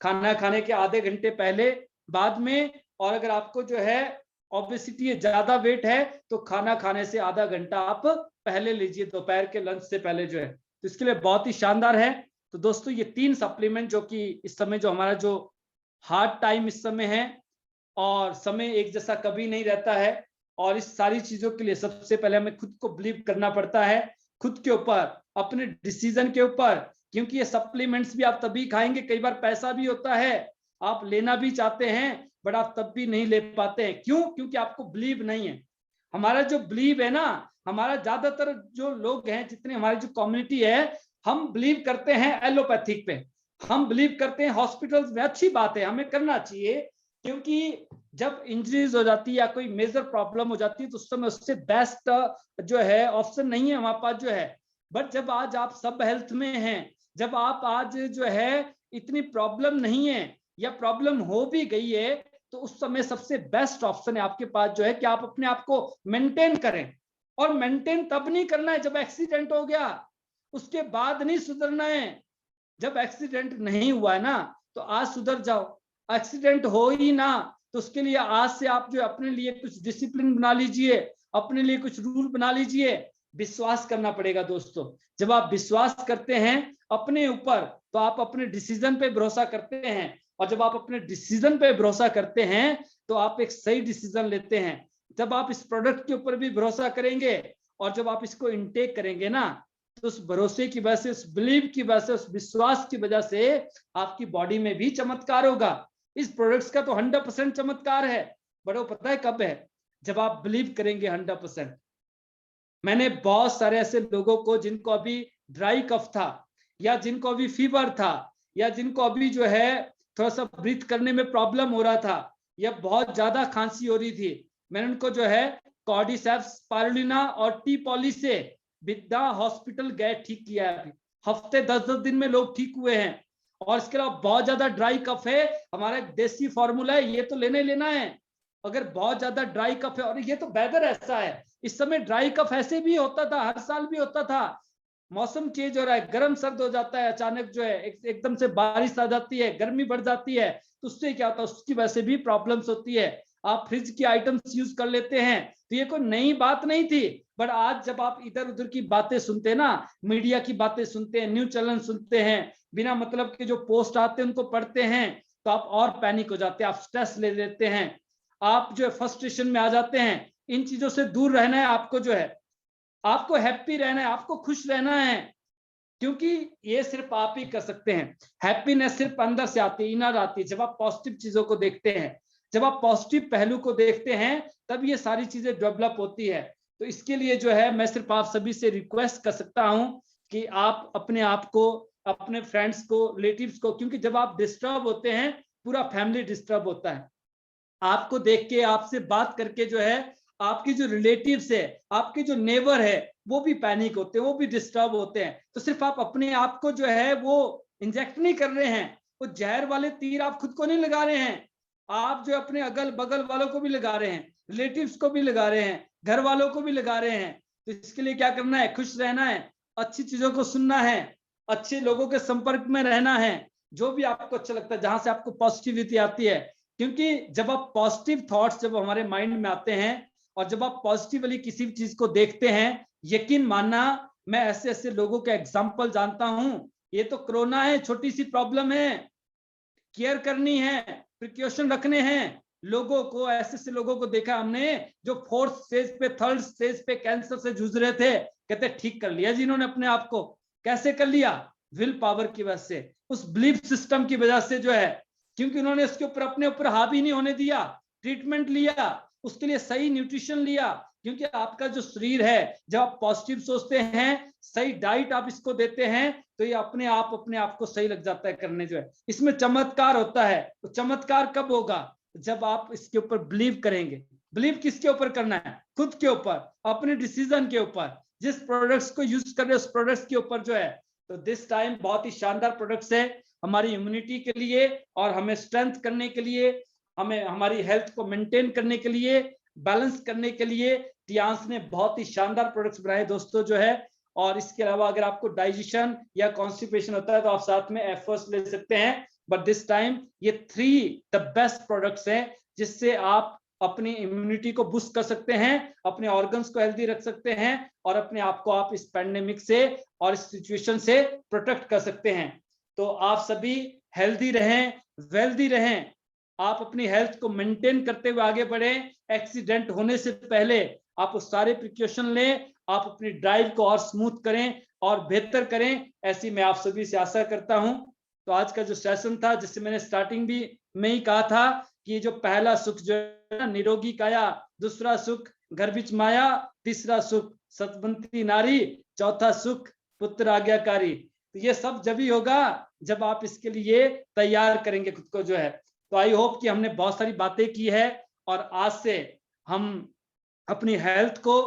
खाना खाने के आधे घंटे पहले, बाद में। और अगर आपको जो है ओबेसिटी ज्यादा वेट है तो खाना खाने से आधा घंटा आप पहले लीजिए, दोपहर के लंच से पहले जो है, तो इसके लिए बहुत ही शानदार है। तो दोस्तों ये 3 सप्लीमेंट जो कि इस समय जो हमारा जो हार्ड टाइम इस समय है, और समय एक जैसा कभी नहीं रहता है, और इस सारी चीजों के लिए सबसे पहले हमें खुद को बिलीव करना पड़ता है, खुद के ऊपर, अपने डिसीजन के ऊपर, क्योंकि ये सप्लीमेंट्स भी आप तभी खाएंगे, कई बार पैसा भी होता है, आप लेना भी चाहते हैं बट आप तब भी नहीं ले पाते हैं। क्यों? क्योंकि आपको बिलीव नहीं है। हमारा जो बिलीव है ना, हमारा ज्यादातर जो लोग हैं, जितने हमारी जो कम्युनिटी है, हम बिलीव करते हैं एलोपैथिक पे, हम बिलीव करते हैं हॉस्पिटल्स में। अच्छी बात है, हमें करना चाहिए, क्योंकि जब इंजरीज हो जाती है या कोई मेजर प्रॉब्लम हो जाती है तो उस समय उससे बेस्ट जो है ऑप्शन नहीं है हमारे पास जो है। बट जब आज आप सब हेल्थ में हैं, जब आप आज जो है इतनी प्रॉब्लम नहीं है या प्रॉब्लम हो भी गई है, तो उस समय सबसे बेस्ट ऑप्शन है आपके पास जो है कि आप अपने आप को मेंटेन करें। और मेंटेन तब नहीं करना है जब एक्सीडेंट हो गया, उसके बाद नहीं सुधरना है। जब एक्सीडेंट नहीं हुआ है ना तो आज सुधर जाओ, एक्सीडेंट हो ही ना तो उसके लिए आज से आप जो अपने लिए कुछ डिसिप्लिन बना लीजिए, अपने लिए कुछ रूल बना लीजिए। विश्वास करना पड़ेगा दोस्तों, जब आप विश्वास करते हैं अपने ऊपर तो आप अपने डिसीजन पे भरोसा करते हैं, और जब आप अपने डिसीजन पे भरोसा करते हैं तो आप एक सही डिसीजन लेते हैं। जब आप इस प्रोडक्ट के ऊपर भी भरोसा करेंगे और जब आप इसको इनटेक करेंगे ना, तो उस भरोसे की वजह से, उस बिलीव की वजह से, उस विश्वास की वजह से आपकी बॉडी में भी चमत्कार होगा। इस प्रोडक्ट्स का तो 100% चमत्कार है, बट वो पता है कब है? जब आप बिलीव करेंगे 100%। मैंने बहुत सारे ऐसे लोगों को जिनको अभी ड्राई कफ था, या जिनको अभी फीवर था, या जिनको अभी जो है थोड़ा सा ब्रीथ करने में प्रॉब्लम हो रहा था या बहुत ज्यादा खांसी हो रही थी, मैंने उनको जो है कॉर्डिसेप्स स्पाइरुलिना और टी पॉली से विद्या हॉस्पिटल गए, ठीक किया है। हफ्ते 10-10 दिन में लोग ठीक हुए हैं। और इसके अलावा बहुत ज्यादा ड्राई कफ है, हमारा एक देसी फॉर्मूला है, ये तो लेना ही लेना है। अगर बहुत ज्यादा ड्राई कफ है, और ये तो वेदर ऐसा है, इस समय ड्राई कफ ऐसे भी होता था, हर साल भी होता था। मौसम चेंज हो रहा है, गर्म सर्द हो जाता है अचानक, जो है एकदम से बारिश आ जाती है, गर्मी बढ़ जाती है, तो उससे क्या होता है, उसकी वजह से भी प्रॉब्लम्स होती है। आप फ्रिज की आइटम्स यूज कर लेते हैं, तो ये कोई नई बात नहीं थी। बट आज जब आप इधर उधर की बातें सुनते हैं ना, मीडिया की बातें सुनते हैं, न्यूज चैनल सुनते हैं, बिना मतलब के जो पोस्ट आते हैं उनको पढ़ते हैं, तो आप और पैनिक हो जाते हैं, आप स्ट्रेस ले लेते हैं, आप जो है फ्रस्ट्रेशन में आ जाते हैं। इन चीजों से दूर रहना है आपको, जो है आपको हैप्पी रहना है, आपको खुश रहना है, क्योंकि ये सिर्फ आप ही कर सकते हैं। हैप्पीनेस सिर्फ अंदर से आती है, इनर आती है, जब आप पॉजिटिव चीजों को देखते हैं, जब आप पॉजिटिव पहलू को देखते हैं, तब ये सारी चीजें डेवलप होती है। तो इसके लिए जो है मैं सिर्फ आप सभी से रिक्वेस्ट कर सकता हूं कि आप अपने आप को, अपने फ्रेंड्स को, रिलेटिव्स को, क्योंकि जब आप डिस्टर्ब होते हैं पूरा फैमिली डिस्टर्ब होता है। आपको देख के, आपसे बात करके जो है आपकी जो रिलेटिव्स है, आपके जो नेबर है, वो भी पैनिक होते हैं, वो भी डिस्टर्ब होते हैं। तो सिर्फ आप अपने आप को जो है वो इंजेक्ट नहीं कर रहे हैं, वो जहर वाले तीर आप खुद को नहीं लगा रहे हैं, आप जो अपने अगल बगल वालों को भी लगा रहे हैं, रिलेटिव्स को भी लगा रहे हैं, घर वालों को भी लगा रहे हैं। तो इसके लिए क्या करना है, खुश रहना है, अच्छी चीजों को सुनना है, अच्छे लोगों के संपर्क में रहना है, जो भी आपको अच्छा लगता है, जहां से आपको पॉजिटिविटी आती है। क्योंकि जब आप पॉजिटिव थॉट्स जब हमारे माइंड में आते हैं, और जब आप पॉजिटिवली किसी भी चीज को देखते हैं, यकीन मानना, मैं ऐसे ऐसे लोगों के एग्जाम्पल जानता हूं, ये तो कोरोना है, छोटी सी प्रॉब्लम है, केयर करनी है, प्रिकॉशन रखने हैं, लोगों को, ऐसे ऐसे लोगों को देखा हमने जो 4th स्टेज पे, 3rd स्टेज पे कैंसर से जूझ रहे थे, कहते ठीक कर लिया जिन्होंने अपने आप को। कैसे कर लिया? विल पावर की वजह से, उस बिलीफ सिस्टम की वजह से, जो है क्योंकि उन्होंने इसके ऊपर अपने ऊपर हावी नहीं होने दिया, ट्रीटमेंट लिया, उसके लिए सही न्यूट्रिशन लिया। क्योंकि आपका जो शरीर है, जब आप पॉजिटिव सोचते हैं, सही डाइट आप इसको देते हैं, तो ये अपने आप को सही लग जाता है करने, जो है इसमें चमत्कार होता है। तो चमत्कार कब होगा? जब आप इसके ऊपर बिलीव करेंगे। बिलीव किसके ऊपर करना है? खुद के ऊपर, अपने डिसीजन के ऊपर, जिस प्रोडक्ट्स को यूज कर रहे हैं उस प्रोडक्ट्स के ऊपर, जो है। तो दिस टाइम बहुत ही शानदार प्रोडक्ट्स है हमारी इम्यूनिटी के लिए, और हमें स्ट्रेंथ करने के लिए, हमें हमारी हेल्थ को मेंटेन करने के लिए, बैलेंस करने के लिए टियांस ने बहुत ही शानदार प्रोडक्ट्स बनाए दोस्तों, जो है। और इसके अलावा अगर आपको डाइजेशन या कॉन्स्टिपेशन होता है, तो आप साथ में एफर्ट्स ले सकते हैं। बट दिस टाइम ये 3 द बेस्ट प्रोडक्ट्स हैं, जिससे आप अपनी इम्यूनिटी को बूस्ट कर सकते हैं, अपने ऑर्गन्स को हेल्दी रख सकते हैं, और अपने आप को आप इस पैंडेमिक से और इस सिचुएशन से प्रोटेक्ट कर सकते हैं। तो आप सभी हेल्दी रहें, वेल्दी रहें, आप अपनी हेल्थ को मेंटेन करते हुए आगे बढ़ें। एक्सीडेंट होने से पहले आप उस सारे प्रिकॉशन लें, आप अपनी ड्राइव को और स्मूथ करें और बेहतर करें, ऐसी मैं आप सभी से आशा करता हूं। तो आज का जो सेशन था, जिससे मैंने स्टार्टिंग भी में ही कहा था कि ये जो पहला सुख जो है निरोगी काया, दूसरा सुख घर बिच माया, तीसरा सुख सतवंती नारी, चौथा सुख पुत्र आज्ञाकारी। तो ये सब जब ही होगा जब आप इसके लिए तैयार करेंगे खुद को, जो है। तो आई होप कि हमने बहुत सारी बातें की है, और आज से हम अपनी हेल्थ को,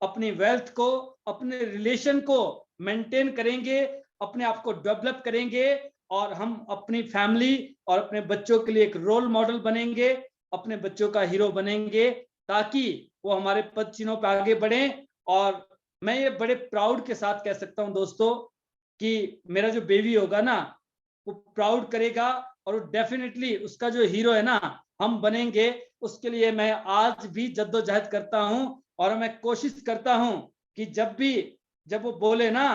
अपनी वेल्थ को, अपने रिलेशन को मेंटेन करेंगे, अपने आप को डेवलप करेंगे, और हम अपनी फैमिली और अपने बच्चों के लिए एक रोल मॉडल बनेंगे, अपने बच्चों का हीरो बनेंगे, ताकि वो हमारे पद चिन्हों पर आगे बढ़ें। और मैं ये बड़े प्राउड के साथ कह सकता हूं दोस्तों कि मेरा जो बेबी होगा ना, वो प्राउड करेगा, और डेफिनेटली उसका जो हीरो है ना, हम बनेंगे। उसके लिए मैं आज भी जद्दोजहद करता हूं, और मैं कोशिश करता हूं कि जब वो बोले ना,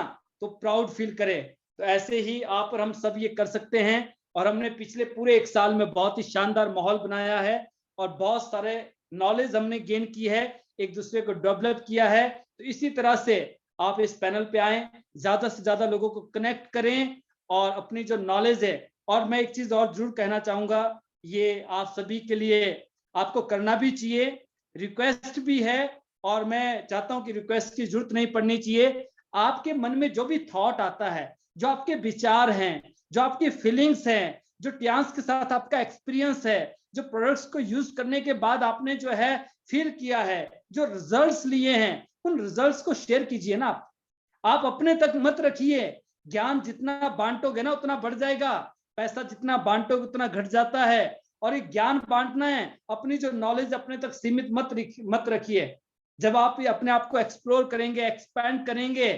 तो प्राउड फील करे। तो ऐसे ही आप और हम सब ये कर सकते हैं। और हमने पिछले पूरे 1 साल में बहुत ही शानदार माहौल बनाया है, और बहुत सारे नॉलेज हमने गेन की है, एक दूसरे को डेवलप किया है। तो इसी तरह से आप इस पैनल पे आए, ज्यादा से ज्यादा लोगों को कनेक्ट करें, और अपनी जो नॉलेज है। और मैं एक चीज और जरूर कहना चाहूंगा, ये आप सभी के लिए आपको करना भी चाहिए, रिक्वेस्ट भी है, और मैं चाहता हूं कि रिक्वेस्ट की जरूरत नहीं पड़नी चाहिए। आपके मन में जो भी थॉट आता है, जो आपके विचार हैं, जो आपकी फीलिंग्स हैं, जो टियांस के साथ आपका एक्सपीरियंस है, जो प्रोडक्ट्स को यूज करने के बाद आपने जो है फील किया है, जो रिजल्ट्स लिए हैं, उन रिजल्ट्स को शेयर कीजिए ना। आप अपने तक मत रखिए। ज्ञान जितना बांटोगे ना उतना बढ़ जाएगा, पैसा जितना बांटोगे उतना घट जाता है। और ये ज्ञान बांटना है, अपनी जो नॉलेज अपने तक सीमित मत रखिए। जब आप अपने आप को एक्सप्लोर करेंगे, एक्सपैंड करेंगे,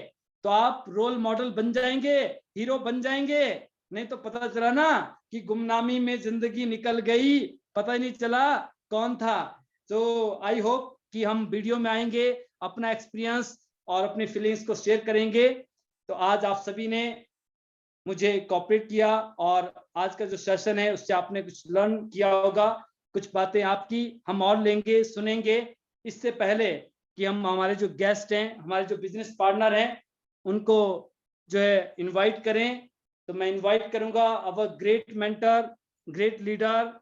तो आप रोल मॉडल बन जाएंगे, हीरो बन जाएंगे। नहीं तो पता चला ना कि गुमनामी में जिंदगी निकल गई, पता ही नहीं चला कौन था। तो आई होप कि हम वीडियो में आएंगे, अपना एक्सपीरियंस और अपनी फीलिंग्स को शेयर करेंगे। तो आज आप सभी ने मुझे कोऑपरेट किया और आज का जो सेशन है उससे आपने कुछ लर्न किया होगा, कुछ बातें आपकी हम और लेंगे, सुनेंगे। इससे पहले कि हम हमारे जो गेस्ट हैं, हमारे जो बिजनेस पार्टनर हैं, उनको जो है इनवाइट करें, तो मैं इनवाइट करूंगा अवर ग्रेट मेंटर, ग्रेट लीडर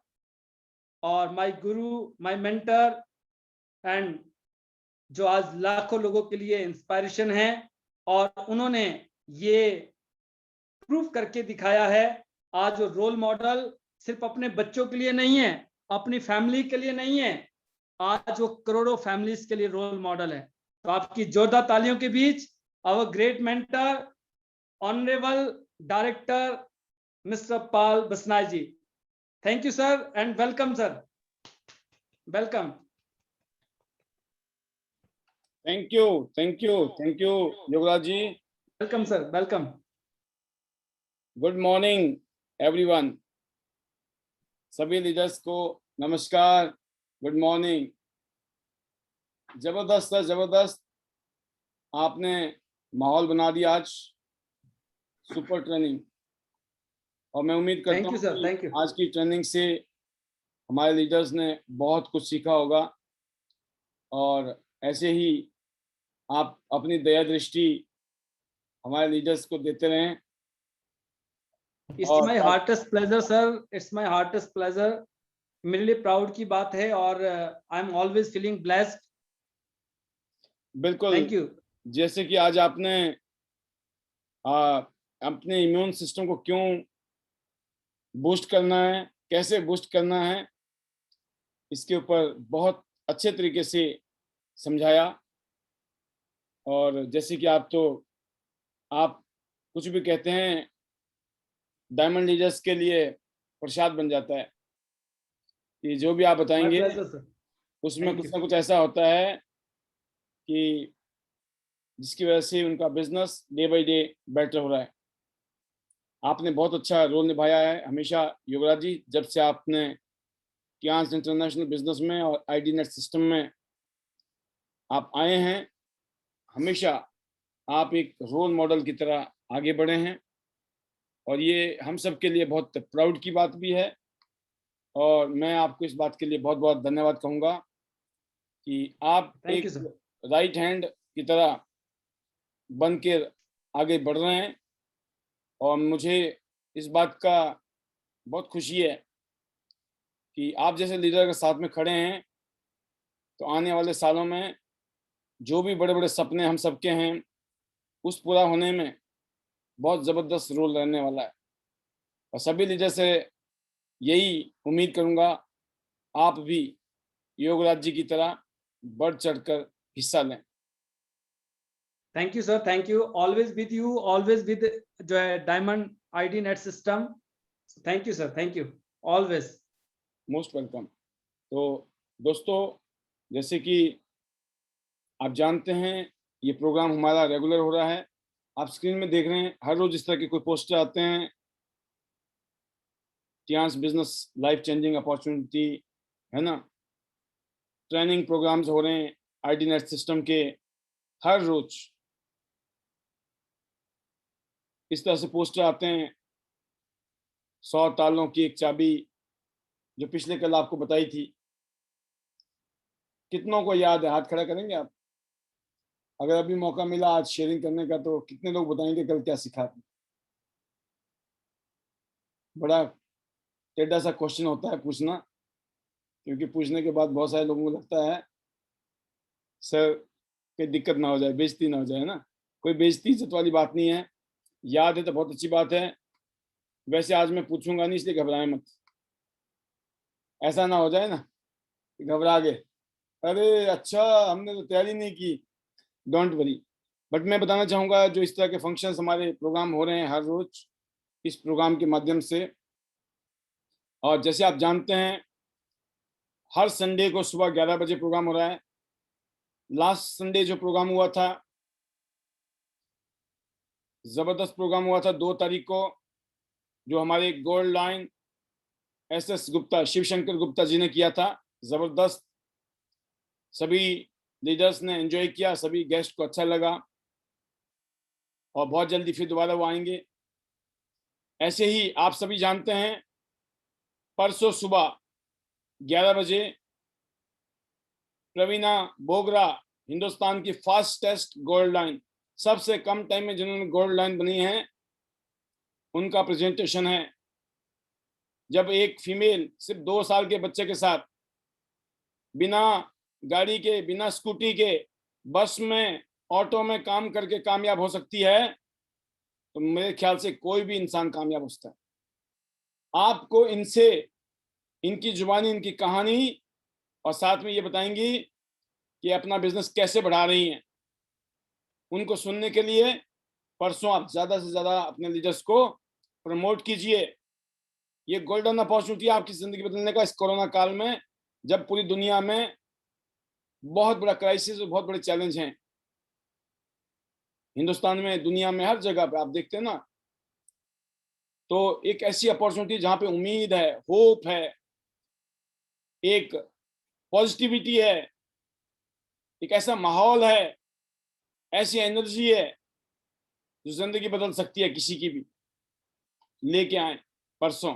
और my Guru, my mentor, and जो आज लाखों लोगों के लिए इंस्पायरेशन है। और उन्होंने ये प्रूफ करके दिखाया है। आज वो रोल मॉडल सिर्फ अपने बच्चों के लिए नहीं है, अपनी फैमिली के लिए नहीं है, आज वो करोड़ों फैमिलीज के लिए रोल मॉडल है। तो आपकी जोरदार तालियों के बीच our great mentor, honourable director mister Pal Basnai ji. Thank you sir and welcome sir, welcome. Thank you, thank you, thank you Yograj ji. Welcome sir, welcome. Good morning everyone, सभी लीडर्स को नमस्कार, गुड मॉर्निंग। जबरदस्त है, जबरदस्त। आपने माहौल बना दिया आज, सुपर ट्रेनिंग। और मैं उम्मीद करता हूँ कि आज की ट्रेनिंग से हमारे लीडर्स ने बहुत कुछ सीखा होगा। और ऐसे ही आप अपनी दया दृष्टि हमारे लीडर्स को देते रहें। It's my heartiest pleasure sir, it's my heartiest pleasure. मेरे लिए प्राउड की बात है और I am always feeling blessed. बिल्कुल, थैंक यू। जैसे कि आज आपने अपने इम्यून सिस्टम को क्यों बूस्ट करना है, कैसे बूस्ट करना है, इसके ऊपर बहुत अच्छे तरीके से समझाया। और जैसे कि आप कुछ भी कहते हैं, डायमंड लीडर्स के लिए प्रसाद बन जाता है कि जो भी आप बताएंगे उसमें कुछ ना कुछ ऐसा होता है कि जिसकी वजह से उनका business day by day better हो रहा है। आपने बहुत अच्छा रोल निभाया है हमेशा योगराज जी, जब से आपने टियांस इंटरनेशनल बिजनेस में और आईडी नेट सिस्टम में आप आए हैं। हमेशा आप एक रोल मॉडल की तरह आगे बढ़े हैं और ये हम सब के लिए बहुत प्राउड की बात भी है। और मैं आपको इस बात के लिए बहुत बहुत धन्यवाद कहूँगा कि आप एक राइट हैंड की तरह बन के आगे बढ़ रहे हैं। और मुझे इस बात का बहुत खुशी है कि आप जैसे लीडर के साथ में खड़े हैं, तो आने वाले सालों में जो भी बड़े बड़े सपने हम सबके हैं, उस पूरा होने में बहुत ज़बरदस्त रोल रहने वाला है। और सभी लीडर से यही उम्मीद करूंगा, आप भी योगराज जी की तरह बढ़ चढ़कर हिस्सा लें। Thank you sir, thank you. Always with you, always with जो है diamond ID net system. Thank you sir, thank you, always most welcome. तो दोस्तों, जैसे कि आप जानते हैं, ये प्रोग्राम हमारा रेगुलर हो रहा है। आप स्क्रीन में देख रहे हैं, हर रोज इस तरह के कोई पोस्टर आते हैं। Tiens business life changing opportunity, है ना, ट्रेनिंग प्रोग्राम्स हो रहे हैं आईडी नेट सिस्टम के। हर रोज इस तरह से पोस्टर आते हैं। 100 तालों की एक चाबी, जो पिछले कल आपको बताई थी। कितनों को याद है? हाथ खड़ा करेंगे आप? अगर अभी मौका मिला आज शेयरिंग करने का, तो कितने लोग बताएंगे कल क्या सीखा? बड़ा टेढ़ा सा क्वेश्चन होता है पूछना, क्योंकि पूछने के बाद बहुत सारे लोगों को लगता है सर कोई दिक्कत ना हो जाए, बेइज्जती ना हो जाए ना। कोई बेइज्जती इज्जत वाली बात नहीं है। याद है तो बहुत अच्छी बात है। वैसे आज मैं पूछूंगा नहीं, इसलिए घबराएं मत। ऐसा ना हो जाए ना घबरा गए, अरे अच्छा हमने तो तैयारी नहीं की। Don't worry. बट मैं बताना चाहूंगा जो इस तरह के फंक्शंस हमारे प्रोग्राम हो रहे हैं हर रोज इस प्रोग्राम के माध्यम से, और जैसे आप जानते हैं हर संडे को सुबह 11 बजे प्रोग्राम हो रहा है। लास्ट संडे जो प्रोग्राम हुआ था, जबरदस्त प्रोग्राम हुआ था 2 तारीख को, जो हमारे gold line SS Gupta, Shivshankar Gupta ji ने किया था। जबरदस्त, सभी लीडर्स ने एंजॉय किया, सभी गेस्ट को अच्छा लगा, और बहुत जल्दी फिर दोबारा वो आएंगे। ऐसे ही आप सभी जानते हैं परसों सुबह 11 बजे प्रवीणा बोगरा, हिंदुस्तान की फास्टेस्ट गोल्ड लाइन, सबसे कम टाइम में जिन्होंने गोल्ड लाइन बनी है, उनका प्रेजेंटेशन है। जब एक फीमेल सिर्फ 2 साल के बच्चे के साथ बिना गाड़ी के, बिना स्कूटी के, बस में, ऑटो में काम करके कामयाब हो सकती है, तो मेरे ख्याल से कोई भी इंसान कामयाब हो सकता है। आपको इनसे, इनकी जुबानी, इनकी कहानी, और साथ में ये बताएंगी कि अपना बिजनेस कैसे बढ़ा रही हैं, उनको सुनने के लिए परसों आप ज्यादा से ज्यादा अपने लीडर्स को प्रमोट कीजिए। ये गोल्डन अपॉर्चुनिटी आपकी जिंदगी बदलने का, इस कोरोना काल में, जब पूरी दुनिया में बहुत बड़ा क्राइसिस और बहुत बड़े चैलेंज हैं। हिंदुस्तान में, दुनिया में, हर जगह पे आप देखते हैं ना, तो एक ऐसी अपॉर्चुनिटी जहां पे उम्मीद है, होप है, एक पॉजिटिविटी है, एक ऐसा माहौल है, ऐसी एनर्जी है जो जिंदगी बदल सकती है किसी की भी। लेके आए परसों,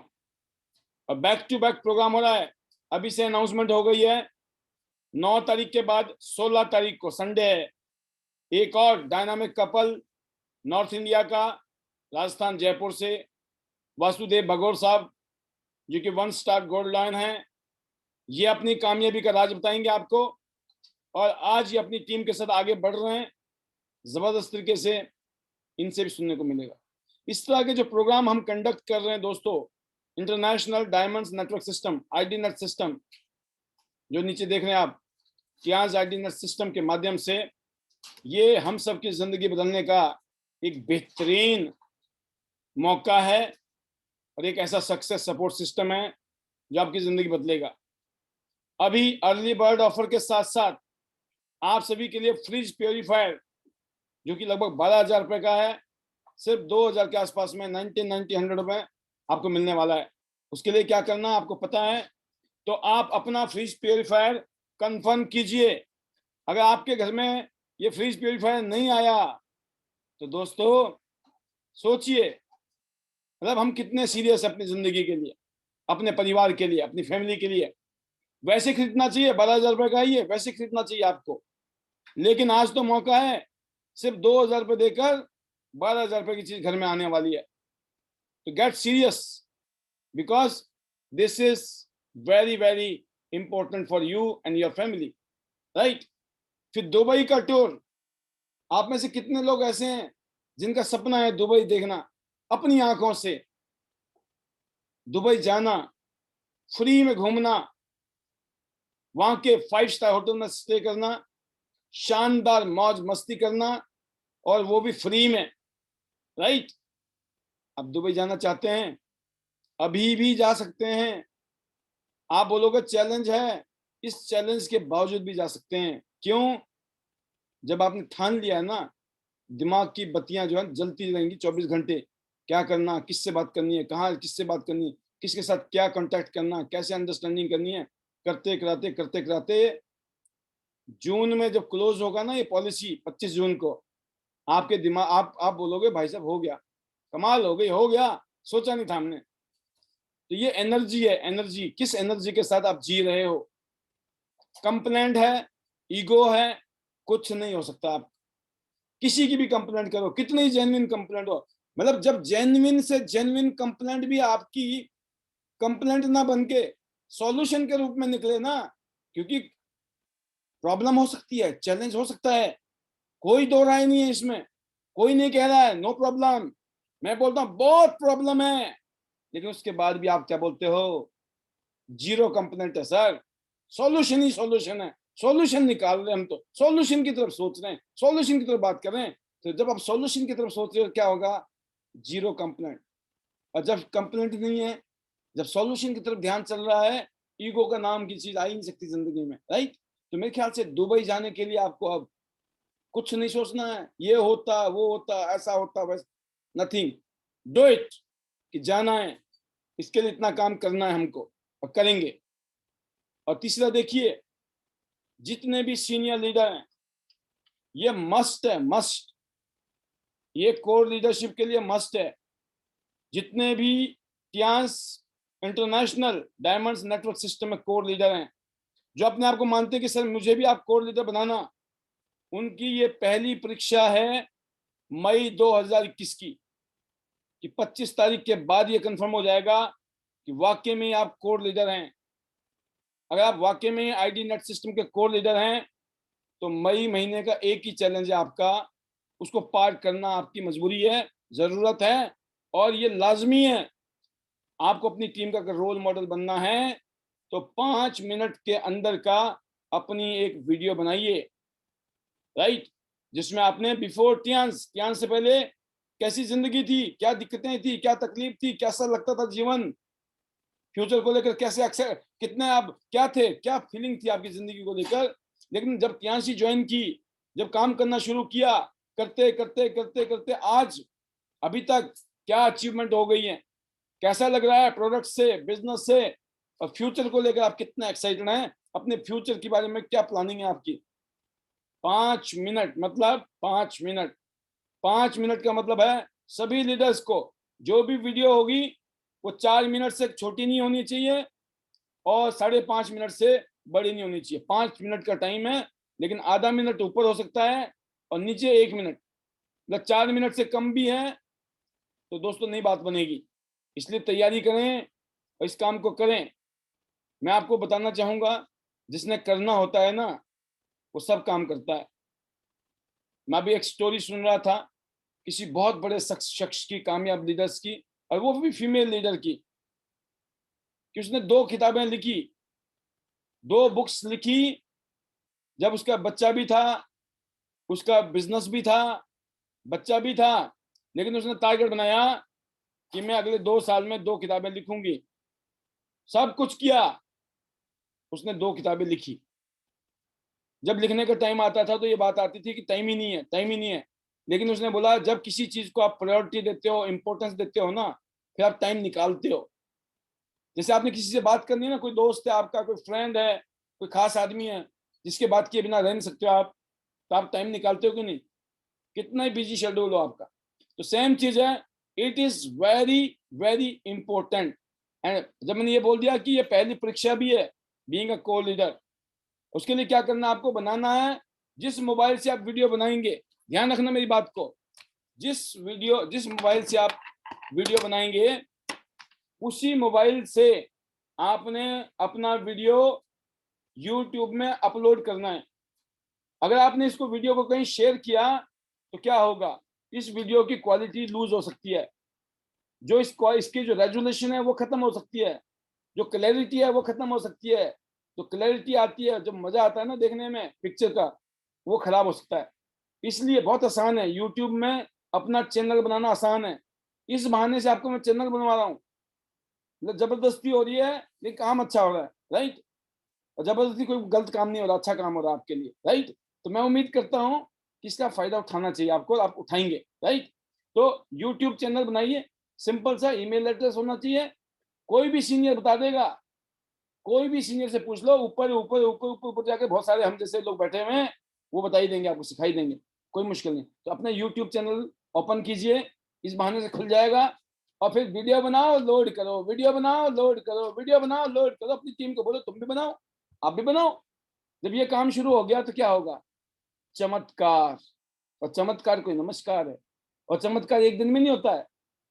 और बैक टू बैक प्रोग्राम हो रहा है। अभी से अनाउंसमेंट हो गई है, 9 तारीख के बाद 16 तारीख को संडे है, एक और डायनामिक कपल नॉर्थ इंडिया का, राजस्थान जयपुर से, वासुदेव भगोर साहब, जो कि 1 स्टार गोल्ड लाइन है। ये अपनी कामयाबी का राज बताएंगे आपको, और आज ये अपनी टीम के साथ आगे बढ़ रहे हैं जबरदस्त तरीके से, इनसे भी सुनने को मिलेगा। इस तरह के जो प्रोग्राम हम कंडक्ट कर रहे हैं दोस्तों, international diamonds network system, ID net system, जो नीचे देख रहे हैं आप, कियाज ID नेट सिस्टम के माध्यम से, ये हम सबकी जिंदगी बदलने का एक बेहतरीन मौका है, और एक ऐसा सक्सेस सपोर्ट सिस्टम है जो आपकी जिंदगी बदलेगा। अभी अर्ली बर्ड ऑफर के साथ साथ आप सभी के लिए फ्रिज प्योरीफायर, जो कि लगभग 12,000 रुपए का है, सिर्फ 2,000 के आसपास में, 100 रुपए आपको मिलने वाला है। उसके लिए क्या करना है आपको पता है, तो आप अपना फ्रिज प्योरीफायर कंफर्म कीजिए। अगर आपके घर में ये फ्रिज प्योरीफायर नहीं आया, तो दोस्तों सोचिए, मतलब हम कितने सीरियस अपनी जिंदगी के लिए, अपने परिवार के लिए, अपनी फैमिली के लिए। वैसे खरीदना चाहिए, 12,000 रुपए का ही है, वैसे खरीदना चाहिए आपको, लेकिन आज तो मौका है, सिर्फ 2,000 रुपए देकर 12,000 रुपए की चीज घर में आने वाली है। तो get serious, because this is very very important for you and your family, right. फिर दुबई का टूर, आप में से कितने लोग ऐसे हैं जिनका सपना है दुबई देखना, अपनी आंखों से दुबई जाना, फ्री में घूमना, वहां के 5 स्टार होटल में स्टे करना, शानदार मौज मस्ती करना, और वो भी फ्री में, राइट। अब दुबई जाना चाहते हैं, अभी भी जा सकते हैं। आप बोलोगे चैलेंज है, इस चैलेंज के बावजूद भी जा सकते हैं। क्यों? जब आपने ठान लिया है ना, दिमाग की बत्तियां जो है जलती रहेंगी 24 घंटे, क्या करना, किससे बात करनी है, कहाँ किससे बात करनी है, किसके साथ क्या कांटेक्ट करना, कैसे अंडरस्टैंडिंग करनी है, करते कराते जून में जब क्लोज होगा ना ये पॉलिसी, 25 जून को, आपके दिमाग, आप बोलोगे भाई साहब हो गया, कमाल हो गई, हो गया, सोचा नहीं था हमने। तो ये एनर्जी है, एनर्जी, किस एनर्जी के साथ आप जी रहे हो। कंप्लेंट है, ईगो है, कुछ नहीं हो सकता। आप किसी की भी कंप्लेंट करो, कितनी ही जेन्युइन कंप्लेंट हो, मतलब जब जेन्युइन से जेन्युइन कंप्लेंट भी आपकी कंप्लेंट ना बन के सॉल्यूशन के रूप में निकले ना, क्योंकि प्रॉब्लम हो सकती है, चैलेंज हो सकता है, कोई दो राय नहीं है इसमें, कोई नहीं कह रहा है नो प्रॉब्लम, मैं बोलता हूं बहुत प्रॉब्लम है, लेकिन उसके बाद भी आप क्या बोलते हो, जीरो कंपोनेंट है सर, सॉल्यूशन ही सॉल्यूशन है, सॉल्यूशन निकाल रहे हैं हम, तो सॉल्यूशन की तरफ सोच रहे हैं, सॉल्यूशन की तरफ बात कर रहे हैं। तो जब आप सॉल्यूशन की तरफ सोच रहे हो क्या होगा, जीरो कंपोनेंट। और जब कंपोनेंट नहीं है, जब सॉल्यूशन की तरफ ध्यान चल रहा है, ईगो का नाम की चीज आ ही नहीं सकती जिंदगी में, राइट। तो मेरे ख्याल से दुबई जाने के लिए आपको अब कुछ नहीं सोचना है, ये होता वो होता ऐसा होता बस, नथिंग, डू इट, कि जाना है, इसके लिए इतना काम करना है हमको, और करेंगे। और तीसरा देखिए, जितने भी सीनियर लीडर हैं, ये मस्ट है, मस्ट, ये कोर लीडरशिप के लिए मस्ट है। जितने भी Tiens international diamonds network system में कोर लीडर हैं, जो अपने आप को मानते हैं कि सर मुझे भी आप कोर लीडर बनाना, उनकी ये पहली परीक्षा है मई 2021 की, कि 25 तारीख के बाद ये कंफर्म हो जाएगा कि वाकई में आप कोर लीडर हैं। अगर आप वाकई में आईडी नेट सिस्टम के कोर लीडर हैं, तो मई महीने का एक ही चैलेंज है आपका, उसको पार करना आपकी मजबूरी है, जरूरत है, और ये लाजमी है। आपको अपनी टीम का अगर रोल मॉडल बनना है, तो 5 मिनट के अंदर का अपनी एक वीडियो बनाइए, राइट, जिसमें आपने बिफोर टियांस से पहले कैसी जिंदगी थी, क्या दिक्कतें थी, क्या तकलीफ थी, कैसा लगता था जीवन, फ्यूचर को लेकर कैसे अक्सर कितने आप क्या थे, क्या फीलिंग थी आपकी जिंदगी को लेकर। लेकिन जब टियांसी ज्वाइन की, जब काम करना शुरू किया, करते करते करते करते आज अभी तक क्या अचीवमेंट हो गई है, कैसा लग रहा है प्रोडक्ट से, बिजनेस से, और फ्यूचर को लेकर आप कितना एक्साइटेड हैं, अपने फ्यूचर के बारे में क्या प्लानिंग है आपकी। 5 मिनट मतलब 5 मिनट, 5 मिनट का मतलब है सभी लीडर्स को जो भी वीडियो होगी वो 4 मिनट से छोटी नहीं होनी चाहिए और 5.5 मिनट से बड़ी नहीं होनी चाहिए। 5 मिनट का टाइम है, लेकिन आधा मिनट ऊपर हो सकता है और नीचे 1 मिनट, मतलब 4 मिनट से कम भी है तो दोस्तों नई बात बनेगी। इसलिए तैयारी करें और इस काम को करें। मैं आपको बताना चाहूंगा, जिसने करना होता है ना, वो सब काम करता है। मैं भी एक स्टोरी सुन रहा था किसी बहुत बड़े शख्स की, कामयाब लीडर्स की, और वो भी फीमेल लीडर की, कि उसने 2 किताबें लिखी, 2 बुक्स लिखी, जब उसका बच्चा भी था, उसका बिजनेस भी था, बच्चा भी था, लेकिन उसने टारगेट बनाया कि मैं अगले 2 साल में 2 किताबें लिखूंगी। सब कुछ किया, उसने 2 किताबें लिखी। जब लिखने का टाइम आता था तो ये बात आती थी कि टाइम ही नहीं है, टाइम ही नहीं है। लेकिन उसने बोला जब किसी चीज को आप प्रायोरिटी देते हो, इंपॉर्टेंस देते हो ना, फिर आप टाइम निकालते हो। जैसे आपने किसी से बात करनी है ना, कोई दोस्त है आपका, कोई फ्रेंड है, कोई खास आदमी है जिसके बात किए बिना रह नहीं सकते हो आप, तो आप टाइम निकालते हो कि नहीं, कितना ही बिजी शेड्यूल हो आपका। तो सेम चीज है, it is very very important. And जब मैंने ये बोल दिया कि ये पहली परीक्षा भी है बीइंग अ को लीडर, उसके लिए क्या करना आपको, बनाना है जिस मोबाइल से आप वीडियो बनाएंगे, ध्यान रखना मेरी बात को, जिस मोबाइल से आप वीडियो बनाएंगे उसी मोबाइल से आपने अपना वीडियो YouTube में अपलोड करना है। अगर आपने इसको वीडियो को कहीं शेयर किया तो क्या होगा, इस वीडियो की क्वालिटी लूज हो सकती है, जो इसकी जो रेजोल्यूशन है वो खत्म हो सकती है, जो क्लैरिटी है वो खत्म हो सकती है। तो क्लैरिटी आती है, जब मजा आता है ना देखने में पिक्चर का, वो खराब हो सकता है। इसलिए बहुत आसान है, यूट्यूब में अपना चैनल बनाना आसान है। इस बहाने से आपको मैं चैनल बनवा रहा हूँ, मतलब जबरदस्ती हो रही है लेकिन काम अच्छा हो रहा है, राइट। और जबरदस्ती कोई गलत काम नहीं हो रहा, अच्छा काम हो रहा है आपके लिए, राइट। तो मैं उम्मीद करता हूँ कि इसका फायदा उठाना चाहिए आपको, आप उठाएंगे, राइट। तो यूट्यूब चैनल बनाइए, सिंपल सा ईमेल एड्रेस होना चाहिए, कोई भी सीनियर बता देगा, कोई भी सीनियर से पूछ लो, ऊपर ऊपर ऊपर ऊपर ऊपर जाके बहुत सारे हम जैसे लोग बैठे हुए हैं, वो बता ही देंगे आपको, सिखाई देंगे, कोई मुश्किल नहीं। तो अपना यूट्यूब चैनल ओपन कीजिए, इस बहाने से खुल जाएगा, और फिर वीडियो बनाओ लोड करो, वीडियो बनाओ लोड करो, वीडियो बनाओ लोड करो। अपनी टीम को बोलो तुम भी बनाओ, आप भी बनाओ। जब ये काम शुरू हो गया तो क्या होगा, चमत्कार। और चमत्कार कोई नमस्कार है, और चमत्कार एक दिन में नहीं होता है,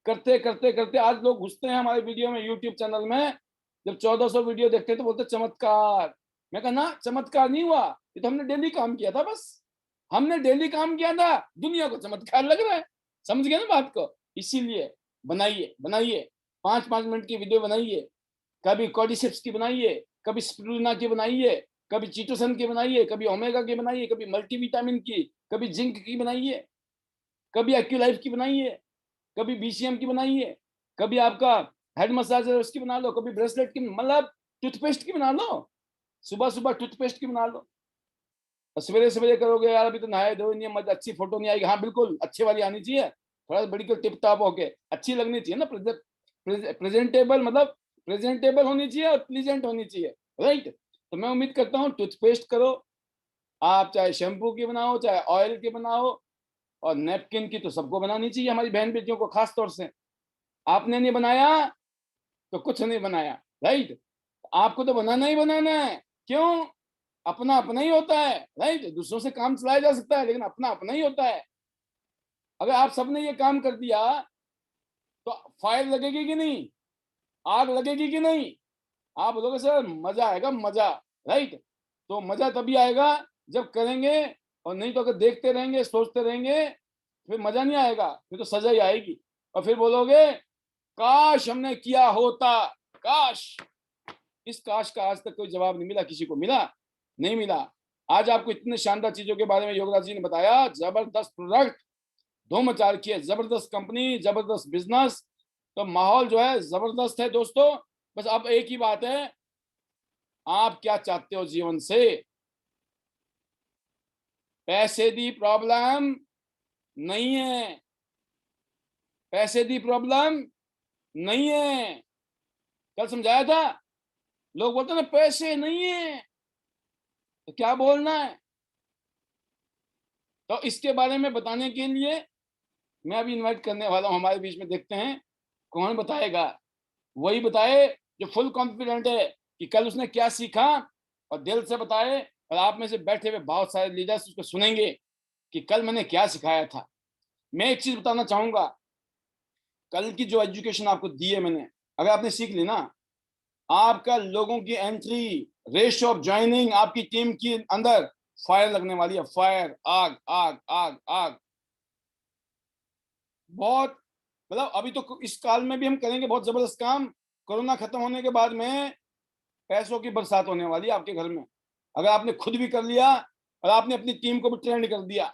करते करते करते आज लोग घुसते हैं हमारे वीडियो में, यूट्यूब चैनल में, जब 1400 वीडियो देखते हैं तो बोलते चमत्कार। मैं कहा ना, चमत्कार नहीं हुआ, ये तो हमने डेली काम किया था, बस हमने डेली काम किया था, दुनिया को चमत्कार लग रहा है। समझ गए ना बात को। इसीलिए बनाइए बनाइए, 5-5 मिनट की वीडियो बनाइए, कभी कॉर्डिसेप्स की बनाइए, कभी स्पिरुलिना की बनाइए, कभी चीटोसन की बनाइए, कभी ओमेगा की बनाइए, कभी मल्टीविटामिन की, कभी जिंक की बनाइए, कभी एक्यूलाइफ की बनाइए, कभी बीसीएम की बनाइए, कभी आपका हेड मसाजर उसकी बना लो, कभी ब्रेसलेट की, मतलब टूथपेस्ट की बना लो, सुबह सुबह टूथपेस्ट की बना लो। सवेरे सवेरे करोगे यार अभी तो नहाए धोए नहीं, मत अच्छी फोटो नहीं आएगी। हाँ बिल्कुल अच्छी वाली आनी चाहिए, थोड़ा बिल्कुल टिप टॉप होके अच्छी लगनी चाहिए ना, प्रेजेंटेबल, मतलब प्रेजेंटेबल होनी चाहिए और प्लीजेंट होनी चाहिए, राइट। तो मैं उम्मीद करता हूँ टूथपेस्ट करो आप, चाहे शैम्पू की बनाओ चाहे ऑयल की बनाओ, और नैपकिन की तो सबको बनानी चाहिए, हमारी बहन बेटियों को खास तौर से। आपने नहीं बनाया तो कुछ नहीं बनाया, राइट। आपको तो बनाना ही बनाना है, क्यों? अपना अपना ही होता है, राइट। दूसरों से काम चलाया जा सकता है लेकिन अपना अपना ही होता है। अगर आप सबने ये काम कर दिया तो फायर लगेगी कि नहीं, आग लगेगी कि नहीं? आप बोलोगे सर मजा आएगा, मजा, राइट। तो मजा तभी आएगा जब करेंगे, और नहीं तो अगर देखते रहेंगे सोचते रहेंगे फिर मजा नहीं आएगा, फिर तो सजा ही आएगी। और फिर बोलोगे काश हमने किया होता, काश। इस काश का आज तक कोई जवाब नहीं मिला, किसी को मिला नहीं मिला। आज आपको इतने शानदार चीजों के बारे में योगराज जी ने बताया, जबरदस्त प्रोडक्ट, धूम मचा रखी है, जबरदस्त कंपनी, जबरदस्त बिजनेस, तो माहौल जो है जबरदस्त है दोस्तों। बस अब एक ही बात है, आप क्या चाहते हो जीवन से? पैसे दी प्रॉब्लम नहीं है, पैसे दी प्रॉब्लम नहीं है। कल समझाया था, लोग बोलते ना पैसे नहीं है, तो क्या बोलना है? तो इसके बारे में बताने के लिए मैं अभी इनवाइट करने वाला हूं हमारे बीच में, देखते हैं कौन बताएगा। वही बताए जो फुल कॉन्फिडेंट है कि कल उसने क्या सीखा, और दिल से बताए, और आप में से बैठे हुए बहुत सारे लीडर्स उसको सुनेंगे कि कल मैंने क्या सिखाया था। मैं एक चीज बताना चाहूंगा, कल की जो एजुकेशन आपको दी है मैंने, अगर आपने सीख ली ना, आपका लोगों की एंट्री, रेशियो ऑफ ज्वाइनिंग आपकी टीम के अंदर फायर लगने वाली है, फायर, आग आग आग आग। बहुत, मतलब अभी तो इस काल में भी हम करेंगे बहुत जबरदस्त काम। कोरोना खत्म होने के बाद में पैसों की बरसात होने वाली है आपके घर में, अगर आपने खुद भी कर लिया और आपने अपनी टीम को भी ट्रेंड कर दिया।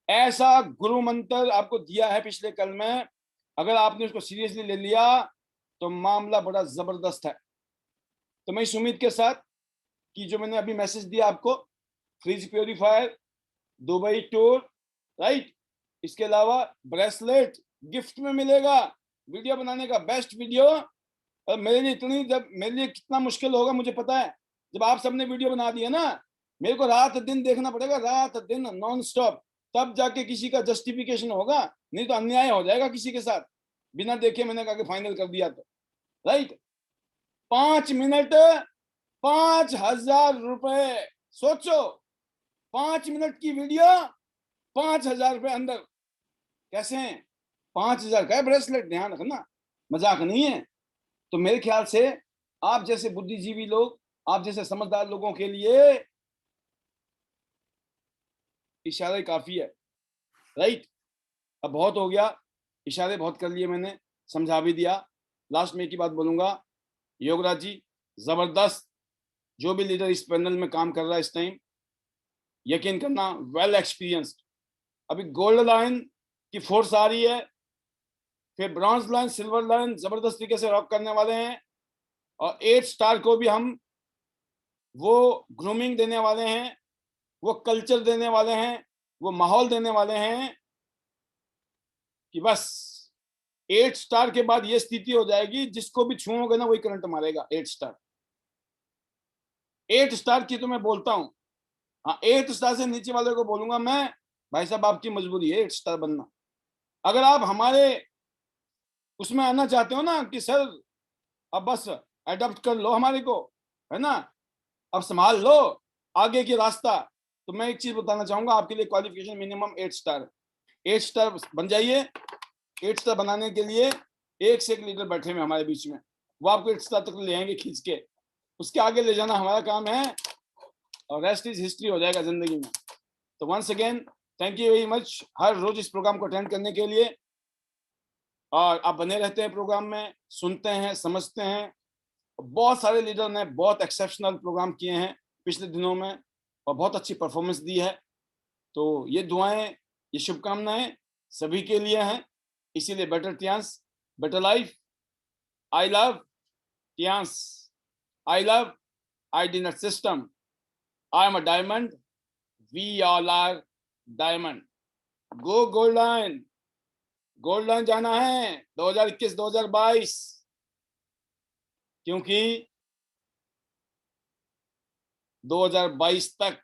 ऐसा गुरु मंत्र आपको दिया है पिछले कल में, अगर आपने उसको सीरियसली ले लिया तो मामला बड़ा जबरदस्त है। तो मैं इस उम्मीद के साथ कि जो मैंने अभी मैसेज दिया आपको, fridge purifier, Dubai tour, right, इसके अलावा ब्रेसलेट गिफ्ट में मिलेगा, वीडियो बनाने का बेस्ट वीडियो। और मेरे लिए इतनी, जब मेरे लिए कितना मुश्किल होगा मुझे पता है, जब आप सबने वीडियो बना दिया ना, मेरे को रात दिन देखना पड़ेगा, रात दिन नॉन स्टॉप, तब जाके किसी का जस्टिफिकेशन होगा, नहीं तो अन्याय हो जाएगा किसी के साथ बिना देखे मैंने कहा फाइनल कर दिया तो, राइट। 5 मिनट 5,000 रुपए, सोचो 5 मिनट की वीडियो 5,000 रुपए अंदर, कैसे हैं? 5,000 का ब्रेसलेट, ध्यान रखना, मजाक नहीं है। तो मेरे ख्याल से आप जैसे बुद्धिजीवी लोग, आप जैसे समझदार लोगों के लिए इशारे काफी है, राइट। अब बहुत हो गया, इशारे बहुत कर लिए मैंने, समझा भी दिया। लास्ट में एक ही बात बोलूंगा, योगराज जी जबरदस्त, जो भी लीडर इस पैनल में काम कर रहा है इस टाइम, यकीन करना वेल एक्सपीरियंस्ड। अभी गोल्ड लाइन की फोर्स आ रही है, फिर ब्रॉन्ज लाइन, सिल्वर लाइन जबरदस्त तरीके से रॉक करने वाले हैं, और 8 स्टार को भी हम वो ग्रूमिंग देने वाले हैं, वो कल्चर देने वाले हैं, वो माहौल देने वाले हैं कि बस 8 स्टार के बाद ये स्थिति हो जाएगी, जिसको भी छुओगे ना वही करंट मारेगा। 8 स्टार, 8 स्टार की तो मैं बोलता हूं, हाँ 8 स्टार से नीचे वाले को बोलूंगा मैं, भाई साहब आपकी मजबूरी है 8 स्टार बनना। अगर आप हमारे उसमें आना चाहते हो ना कि सर अब बस अडॉप्ट कर लो हमारे को, है ना, अब संभाल लो आगे की रास्ता, तो मैं एक चीज बताना चाहूंगा, आपके लिए क्वालिफिकेशन मिनिमम 8 स्टार, 8 स्टार बन जाइए। 8 स्टार बनाने के लिए एक से एक लीडर बैठे हुए हमारे बीच में, वो आपको 8 स्टार तक ले आएंगे खींच के, उसके आगे ले जाना हमारा काम है, और रेस्ट इज हिस्ट्री हो जाएगा जिंदगी में। तो once again thank you very much हर रोज इस प्रोग्राम को अटेंड करने के लिए। और आप बने रहते हैं प्रोग्राम में, सुनते हैं, समझते हैं। बहुत सारे लीडर ने बहुत एक्सेप्शनल प्रोग्राम किए हैं पिछले दिनों में और बहुत अच्छी परफॉर्मेंस दी है। तो ये दुआएं, ये शुभकामनाएं सभी के लिए हैं। इसीलिए better Tiens, better life. I love Tiens, I love ID net system, I am a diamond, we all are diamond. Go gold line, gold line जाना है 2021-2022, क्योंकि 2022 तक,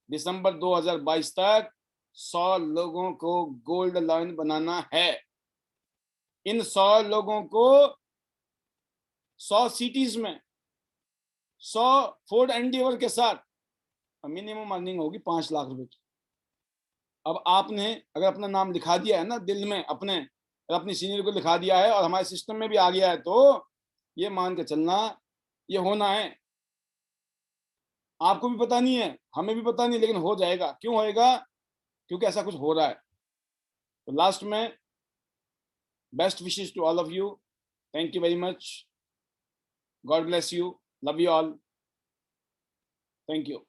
दिसंबर 2022 तक 100 लोगों को गोल्ड लाइन बनाना है। इन 100 लोगों को 100 सिटीज में 100 फोर्ड एंडीवर के साथ मिनिमम अर्निंग होगी 5 लाख रुपए की। अब आपने अगर अपना नाम लिखा दिया है ना दिल में, अपनी सीनियर को लिखा दिया है और हमारे सिस्टम में भी आ गया है, तो ये मान के चलना, ये होना है। आपको भी पता नहीं है, हमें भी पता नहीं, लेकिन हो जाएगा। क्यों होएगा? क्योंकि ऐसा कुछ हो रहा है। तो लास्ट में best wishes to all of you. Thank you very much. God bless you. Love you all. Thank you.